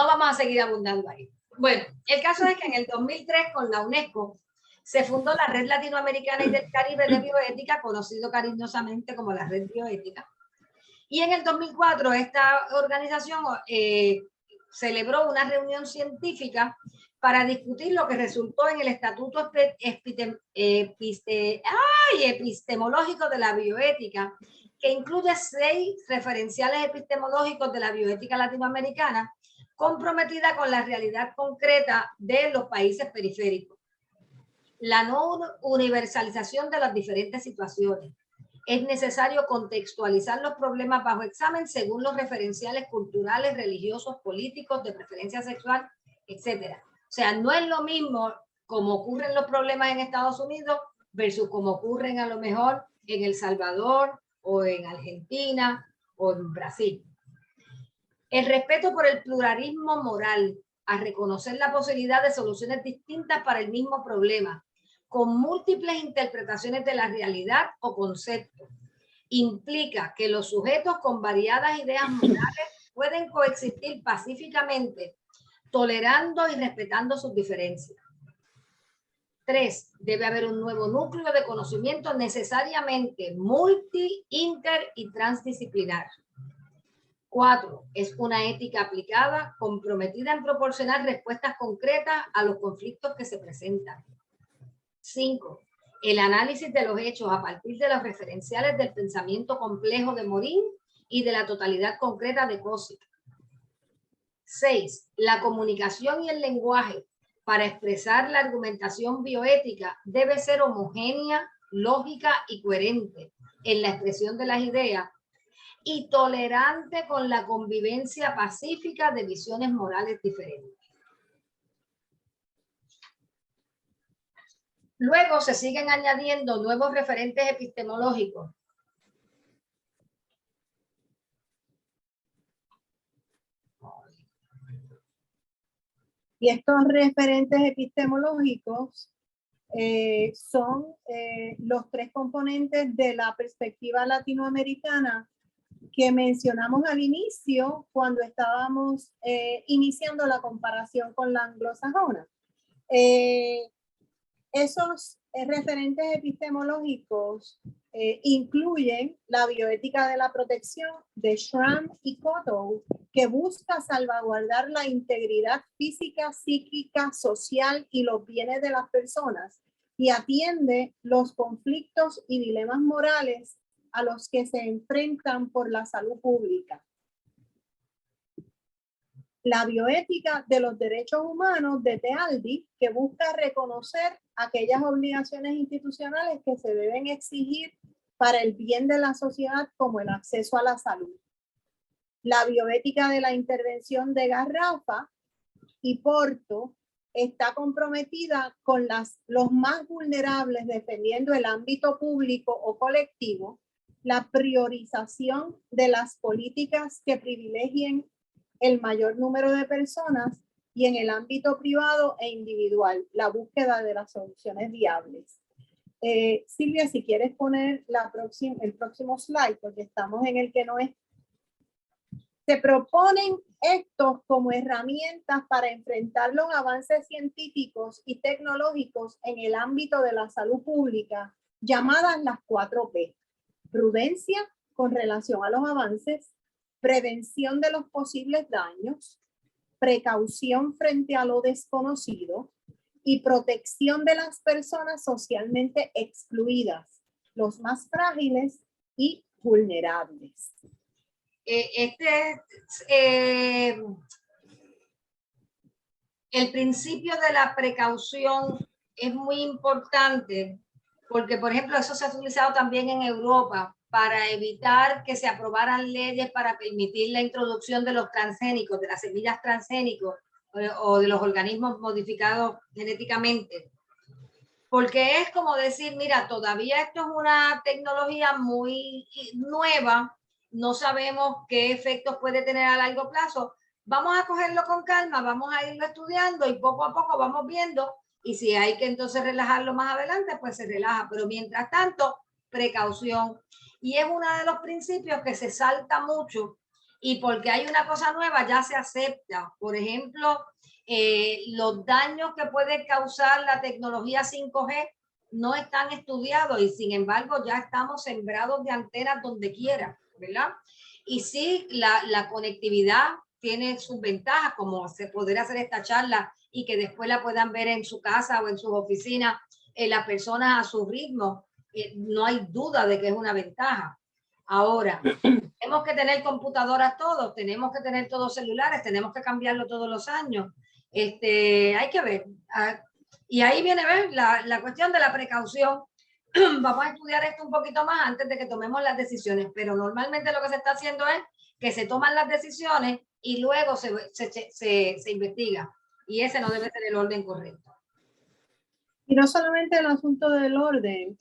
vamos a seguir abundando ahí. Bueno, el caso es que en el 2003 con la UNESCO se fundó la Red Latinoamericana y del Caribe de Bioética, conocido cariñosamente como la Red Bioética. Y en el 2004 esta organización celebró una reunión científica para discutir lo que resultó en el Estatuto Epistemológico de la Bioética, que incluye 6 referenciales epistemológicos de la bioética latinoamericana, comprometida con la realidad concreta de los países periféricos. La no universalización de las diferentes situaciones. Es necesario contextualizar los problemas bajo examen según los referenciales culturales, religiosos, políticos, de preferencia sexual, etc. O sea, no es lo mismo como ocurren los problemas en Estados Unidos versus como ocurren a lo mejor en El Salvador o en Argentina o en Brasil. El respeto por el pluralismo moral, a reconocer la posibilidad de soluciones distintas para el mismo problema, con múltiples interpretaciones de la realidad o conceptos. Implica que los sujetos con variadas ideas morales pueden coexistir pacíficamente, tolerando y respetando sus diferencias. 3. Debe haber un nuevo núcleo de conocimiento necesariamente multi, inter y transdisciplinar. 4. Es una ética aplicada, comprometida en proporcionar respuestas concretas a los conflictos que se presentan. 5. El análisis de los hechos a partir de los referenciales del pensamiento complejo de Morin y de la totalidad concreta de Kozik. 6. La comunicación y el lenguaje para expresar la argumentación bioética debe ser homogénea, lógica y coherente en la expresión de las ideas y tolerante con la convivencia pacífica de visiones morales diferentes. Luego se siguen añadiendo nuevos referentes epistemológicos. Y estos referentes epistemológicos son los 3 componentes de la perspectiva latinoamericana que mencionamos al inicio cuando estábamos iniciando la comparación con la anglosajona. Esos referentes epistemológicos incluyen la bioética de la protección de Schramm y Cotto, que busca salvaguardar la integridad física, psíquica, social y los bienes de las personas y atiende los conflictos y dilemas morales a los que se enfrentan por la salud pública. La bioética de los derechos humanos de Tealdi, que busca reconocer aquellas obligaciones institucionales que se deben exigir para el bien de la sociedad, como el acceso a la salud. La bioética de la intervención de Garrafa y Porto está comprometida con los más vulnerables, defendiendo el ámbito público o colectivo, la priorización de las políticas que privilegien el mayor número de personas y en el ámbito privado e individual, la búsqueda de las soluciones viables. Silvia, si quieres poner el próximo slide, porque estamos en el que no es. Se proponen estos como herramientas para enfrentar los avances científicos y tecnológicos en el ámbito de la salud pública, llamadas las 4P. Prudencia con relación a los avances, prevención de los posibles daños, precaución frente a lo desconocido y protección de las personas socialmente excluidas, los más frágiles y vulnerables. El principio de la precaución es muy importante porque, por ejemplo, eso se ha utilizado también en Europa para evitar que se aprobaran leyes para permitir la introducción de los transgénicos, de las semillas transgénicos o de los organismos modificados genéticamente. Porque es como decir, mira, todavía esto es una tecnología muy nueva, no sabemos qué efectos puede tener a largo plazo. Vamos a cogerlo con calma, vamos a irlo estudiando y poco a poco vamos viendo, y si hay que entonces relajarlo más adelante, pues se relaja, pero mientras tanto, precaución. Y es uno de los principios que se salta mucho, y porque hay una cosa nueva ya se acepta. Por ejemplo, los daños que puede causar la tecnología 5G no están estudiados y sin embargo ya estamos sembrados de antenas donde quiera, ¿verdad? Y sí, la conectividad tiene sus ventajas, como se podría hacer esta charla y que después la puedan ver en su casa o en sus oficinas, las personas a su ritmo. No hay duda de que es una ventaja. Ahora, tenemos que tener computadoras todos, tenemos que tener todos celulares, tenemos que cambiarlo todos los años. Hay que ver. Y ahí viene ver la cuestión de la precaución. Vamos a estudiar esto un poquito más antes de que tomemos las decisiones, pero normalmente lo que se está haciendo es que se toman las decisiones y luego se investiga. Y ese no debe ser el orden correcto. Y no solamente el asunto del orden,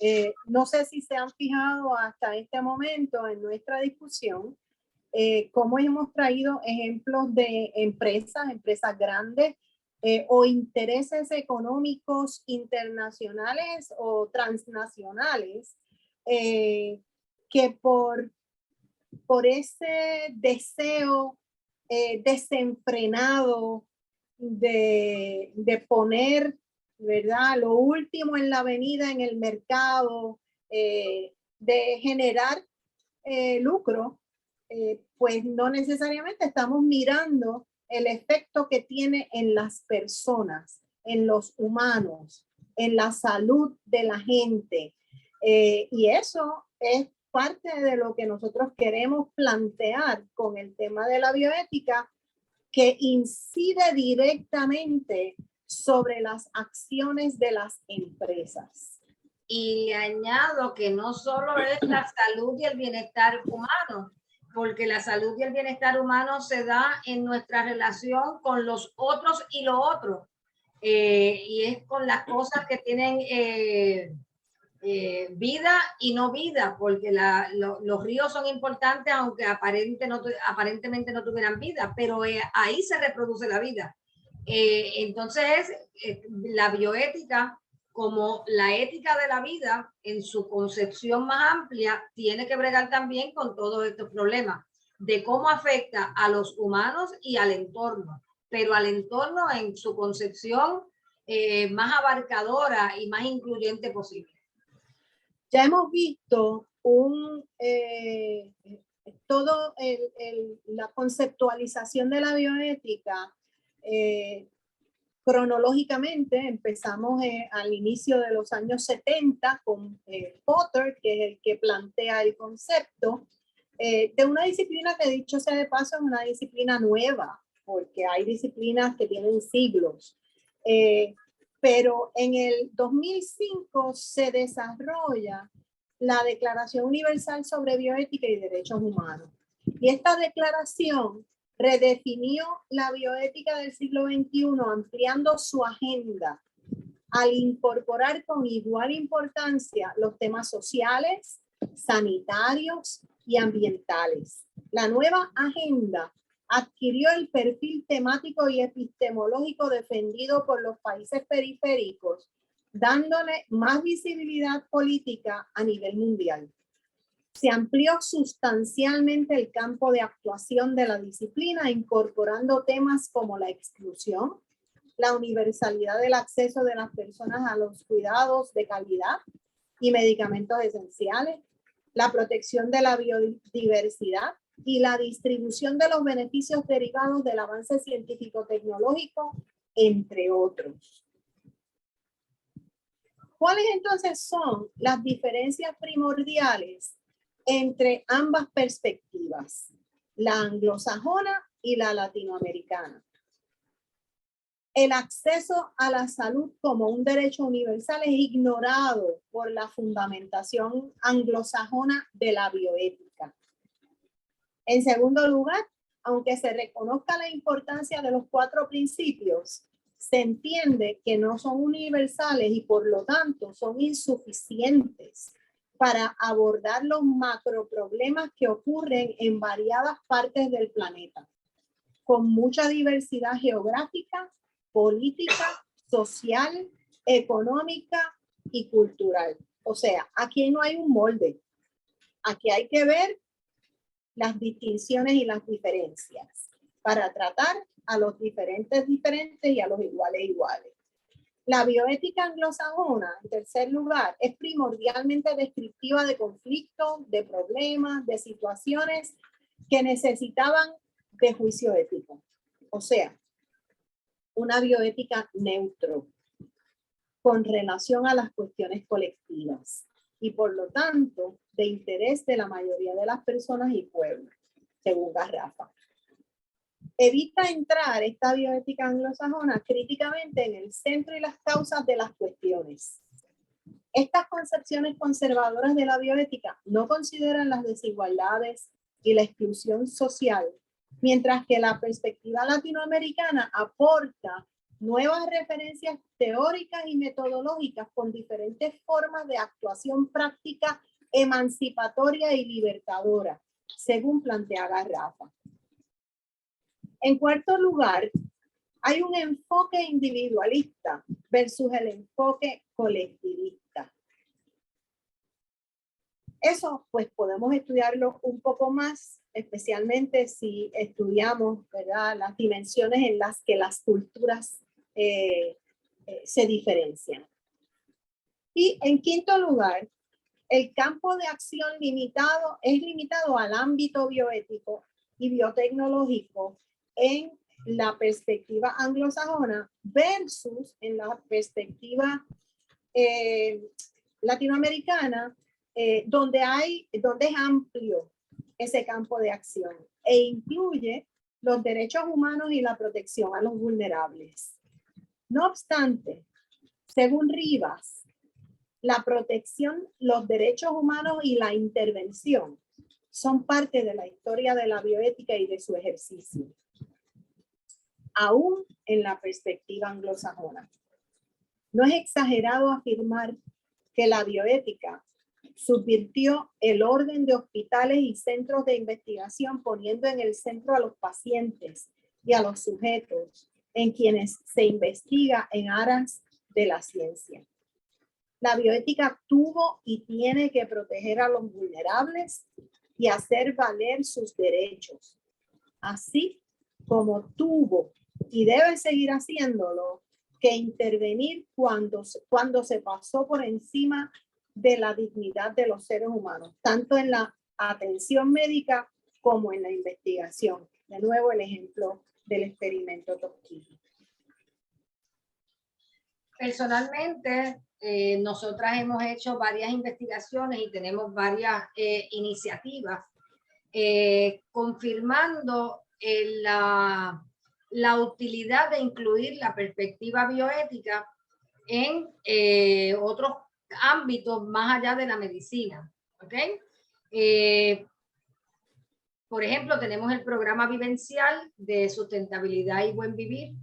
no sé si se han fijado hasta este momento en nuestra discusión, cómo hemos traído ejemplos de empresas grandes o intereses económicos internacionales o transnacionales que por ese deseo desenfrenado de poner, ¿verdad?, lo último en la avenida, en el mercado, de generar lucro, pues no necesariamente estamos mirando el efecto que tiene en las personas, en los humanos, en la salud de la gente. Y eso es parte de lo que nosotros queremos plantear con el tema de la bioética, que incide directamente sobre las acciones de las empresas. Y le añado que no solo es la salud y el bienestar humano, porque la salud y el bienestar humano se da en nuestra relación con los otros y lo otro. Y es con las cosas que tienen vida y no vida, porque los ríos son importantes, aunque aparentemente no tuvieran vida, pero ahí se reproduce la vida. Entonces, la bioética, como la ética de la vida en su concepción más amplia, tiene que bregar también con todos estos problemas de cómo afecta a los humanos y al entorno, pero al entorno en su concepción más abarcadora y más incluyente posible. Ya hemos visto todo la conceptualización de la bioética cronológicamente. Empezamos al inicio de los años 70 con Potter, que es el que plantea el concepto de una disciplina que, dicho sea de paso, es una disciplina nueva, porque hay disciplinas que tienen siglos. Pero en el 2005 se desarrolla la Declaración Universal sobre Bioética y Derechos Humanos. Y esta declaración redefinió la bioética del siglo XXI, ampliando su agenda al incorporar con igual importancia los temas sociales, sanitarios y ambientales. La nueva agenda adquirió el perfil temático y epistemológico defendido por los países periféricos, dándole más visibilidad política a nivel mundial. Se amplió sustancialmente el campo de actuación de la disciplina, incorporando temas como la exclusión, la universalidad del acceso de las personas a los cuidados de calidad y medicamentos esenciales, la protección de la biodiversidad y la distribución de los beneficios derivados del avance científico-tecnológico, entre otros. ¿Cuáles entonces son las diferencias primordiales entre ambas perspectivas? la anglosajona y la latinoamericana. El acceso a la salud como un derecho universal es ignorado por la fundamentación anglosajona de la bioética. En segundo lugar, aunque se reconozca la importancia de los 4 principios, se entiende que no son universales y por lo tanto son insuficientes para abordar los macroproblemas que ocurren en variadas partes del planeta, con mucha diversidad geográfica, política, social, económica y cultural. O sea, aquí no hay un molde. Aquí hay que ver las distinciones y las diferencias para tratar a los diferentes y a los iguales. La bioética anglosajona, en tercer lugar, es primordialmente descriptiva de conflictos, de problemas, de situaciones que necesitaban de juicio ético. O sea, una bioética neutro con relación a las cuestiones colectivas y por lo tanto de interés de la mayoría de las personas y pueblos, según Garrafa. Evita entrar esta bioética anglosajona críticamente en el centro y las causas de las cuestiones. Estas concepciones conservadoras de la bioética no consideran las desigualdades y la exclusión social, mientras que la perspectiva latinoamericana aporta nuevas referencias teóricas y metodológicas con diferentes formas de actuación práctica emancipatoria y libertadora, según plantea Garrafa. En cuarto lugar, hay un enfoque individualista versus el enfoque colectivista. Eso, pues, podemos estudiarlo un poco más, especialmente si estudiamos, ¿verdad?, las dimensiones en las que las culturas se diferencian. Y en quinto lugar, el campo de acción es limitado al ámbito bioético y biotecnológico en la perspectiva anglosajona versus en la perspectiva latinoamericana, donde es amplio ese campo de acción e incluye los derechos humanos y la protección a los vulnerables. No obstante, según Rivas, la protección, los derechos humanos y la intervención son parte de la historia de la bioética y de su ejercicio, aún en la perspectiva anglosajona. No es exagerado afirmar que la bioética subvirtió el orden de hospitales y centros de investigación, poniendo en el centro a los pacientes y a los sujetos en quienes se investiga en aras de la ciencia. La bioética tuvo y tiene que proteger a los vulnerables y hacer valer sus derechos, así como tuvo y debe seguir haciéndolo que intervenir cuando se pasó por encima de la dignidad de los seres humanos, tanto en la atención médica como en la investigación. De nuevo, el ejemplo del experimento Tuskegee. Personalmente, nosotras hemos hecho varias investigaciones y tenemos varias iniciativas confirmando la utilidad de incluir la perspectiva bioética en otros ámbitos más allá de la medicina. ¿Okay? Por ejemplo, tenemos el programa vivencial de sustentabilidad y buen vivir,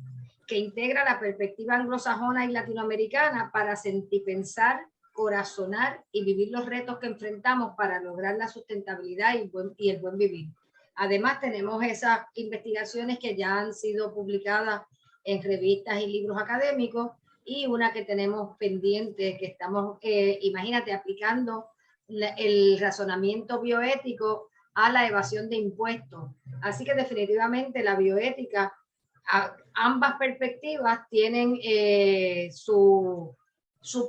que integra la perspectiva anglosajona y latinoamericana para sentir, pensar, corazonar y vivir los retos que enfrentamos para lograr la sustentabilidad y el buen vivir. Además, tenemos esas investigaciones que ya han sido publicadas en revistas y libros académicos y una que tenemos pendiente, que estamos, imagínate, aplicando el razonamiento bioético a la evasión de impuestos. Así que definitivamente la bioética, ambas perspectivas tienen su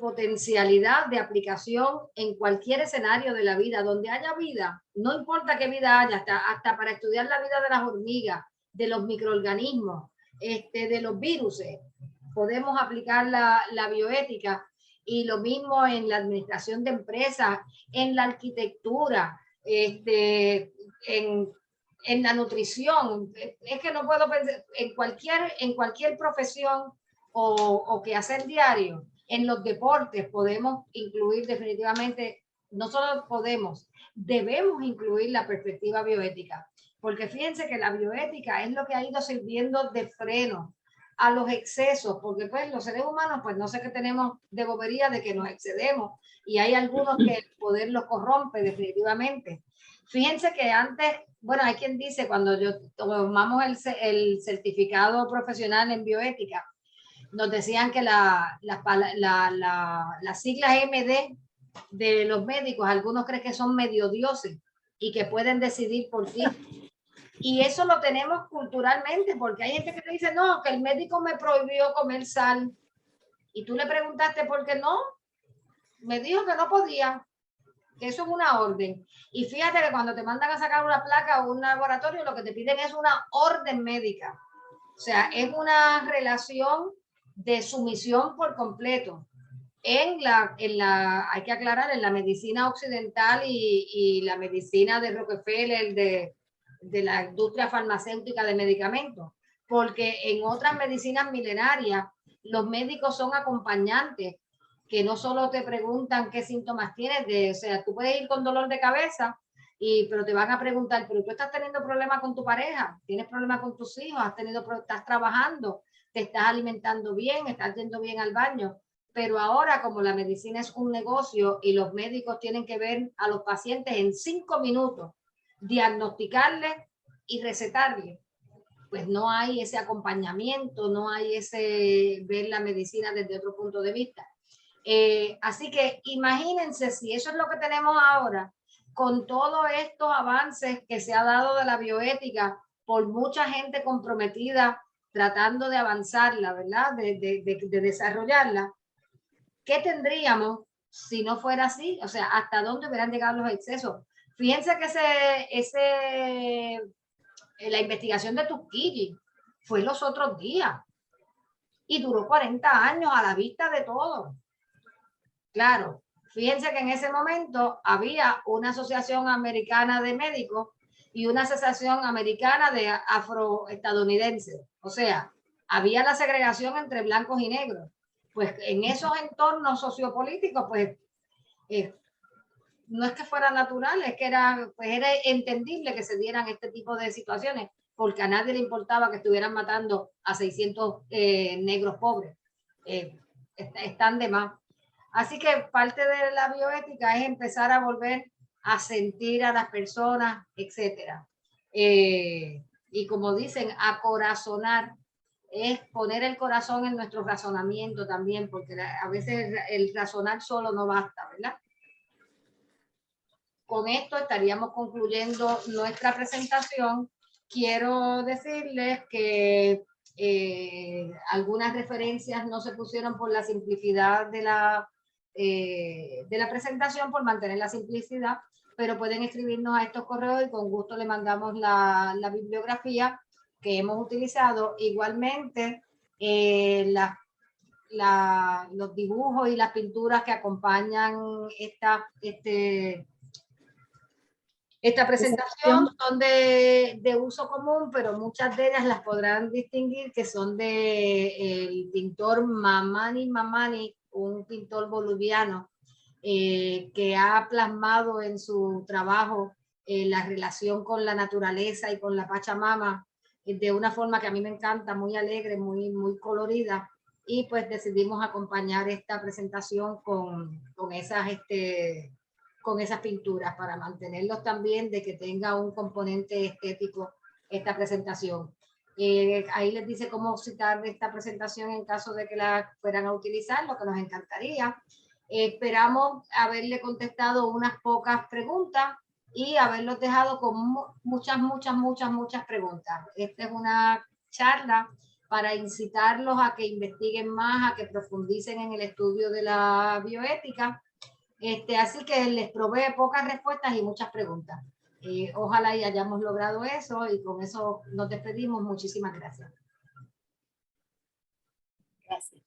potencialidad de aplicación en cualquier escenario de la vida. Donde haya vida, no importa qué vida haya, hasta para estudiar la vida de las hormigas, de los microorganismos, de los virus, podemos aplicar la bioética. Y lo mismo en la administración de empresas, en la arquitectura, en en la nutrición. Es que no puedo pensar en cualquier profesión o que hacer diario. En los deportes podemos incluir definitivamente, no solo podemos, debemos incluir la perspectiva bioética, porque fíjense que la bioética es lo que ha ido sirviendo de freno a los excesos, porque pues los seres humanos, pues no sé qué tenemos de bobería de que nos excedemos, y hay algunos que el poder los corrompe definitivamente. Fíjense que antes, bueno, hay quien dice, cuando tomamos el certificado profesional en bioética, nos decían que las siglas MD de los médicos, algunos creen que son medio dioses y que pueden decidir por ti. Y eso lo tenemos culturalmente, porque hay gente que te dice, no, que el médico me prohibió comer sal. Y tú le preguntaste por qué no. Me dijo que no podía, que eso es una orden. Y fíjate que cuando te mandan a sacar una placa o un laboratorio, lo que te piden es una orden médica. O sea, es una relación de sumisión por completo. Hay que aclarar, en la medicina occidental y la medicina de Rockefeller, de la industria farmacéutica de medicamentos, porque en otras medicinas milenarias los médicos son acompañantes, que no solo te preguntan qué síntomas tienes, o sea, tú puedes ir con dolor de cabeza, pero te van a preguntar, pero tú estás teniendo problemas con tu pareja, tienes problemas con tus hijos, estás trabajando, te estás alimentando bien, estás yendo bien al baño. Pero ahora, como la medicina es un negocio y los médicos tienen que ver a los pacientes en 5 minutos, diagnosticarle y recetarle, pues no hay ese acompañamiento, no hay ese ver la medicina desde otro punto de vista. Así que imagínense si eso es lo que tenemos ahora, con todos estos avances que se ha dado de la bioética por mucha gente comprometida tratando de avanzarla, ¿verdad? De desarrollarla. ¿Qué tendríamos si no fuera así? O sea, ¿hasta dónde hubieran llegado los excesos? Fíjense que la investigación de Tuskegee fue los otros días y duró 40 años a la vista de todo. Claro, fíjense que en ese momento había una asociación americana de médicos y una asociación americana de afroestadounidenses. O sea, había la segregación entre blancos y negros. Pues en esos entornos sociopolíticos, pues no es que fuera natural, es que era entendible que se dieran este tipo de situaciones, porque a nadie le importaba que estuvieran matando a 600 negros pobres. Están de más. Así que parte de la bioética es empezar a volver a sentir a las personas, etcétera. Y como dicen, acorazonar, es poner el corazón en nuestro razonamiento también, porque a veces el razonar solo no basta, ¿verdad? Con esto estaríamos concluyendo nuestra presentación. Quiero decirles que algunas referencias no se pusieron por la simplicidad de la presentación, por mantener la simplicidad, pero pueden escribirnos a estos correos y con gusto le mandamos la bibliografía que hemos utilizado. Igualmente, los dibujos y las pinturas que acompañan esta presentación son de uso común, pero muchas de ellas las podrán distinguir que son del pintor Mamani Mamani, un pintor boliviano que ha plasmado en su trabajo la relación con la naturaleza y con la Pachamama de una forma que a mí me encanta, muy alegre, muy colorida, y pues decidimos acompañar esta presentación con esas pinturas para mantenerlos también de que tenga un componente estético esta presentación. Ahí les dice cómo citar esta presentación en caso de que la fueran a utilizar, lo que nos encantaría. Esperamos haberle contestado unas pocas preguntas y haberlos dejado con muchas preguntas. Esta es una charla para incitarlos a que investiguen más, a que profundicen en el estudio de la bioética. Así que les provee pocas respuestas y muchas preguntas. Ojalá y hayamos logrado eso y con eso nos despedimos. Muchísimas gracias. Gracias.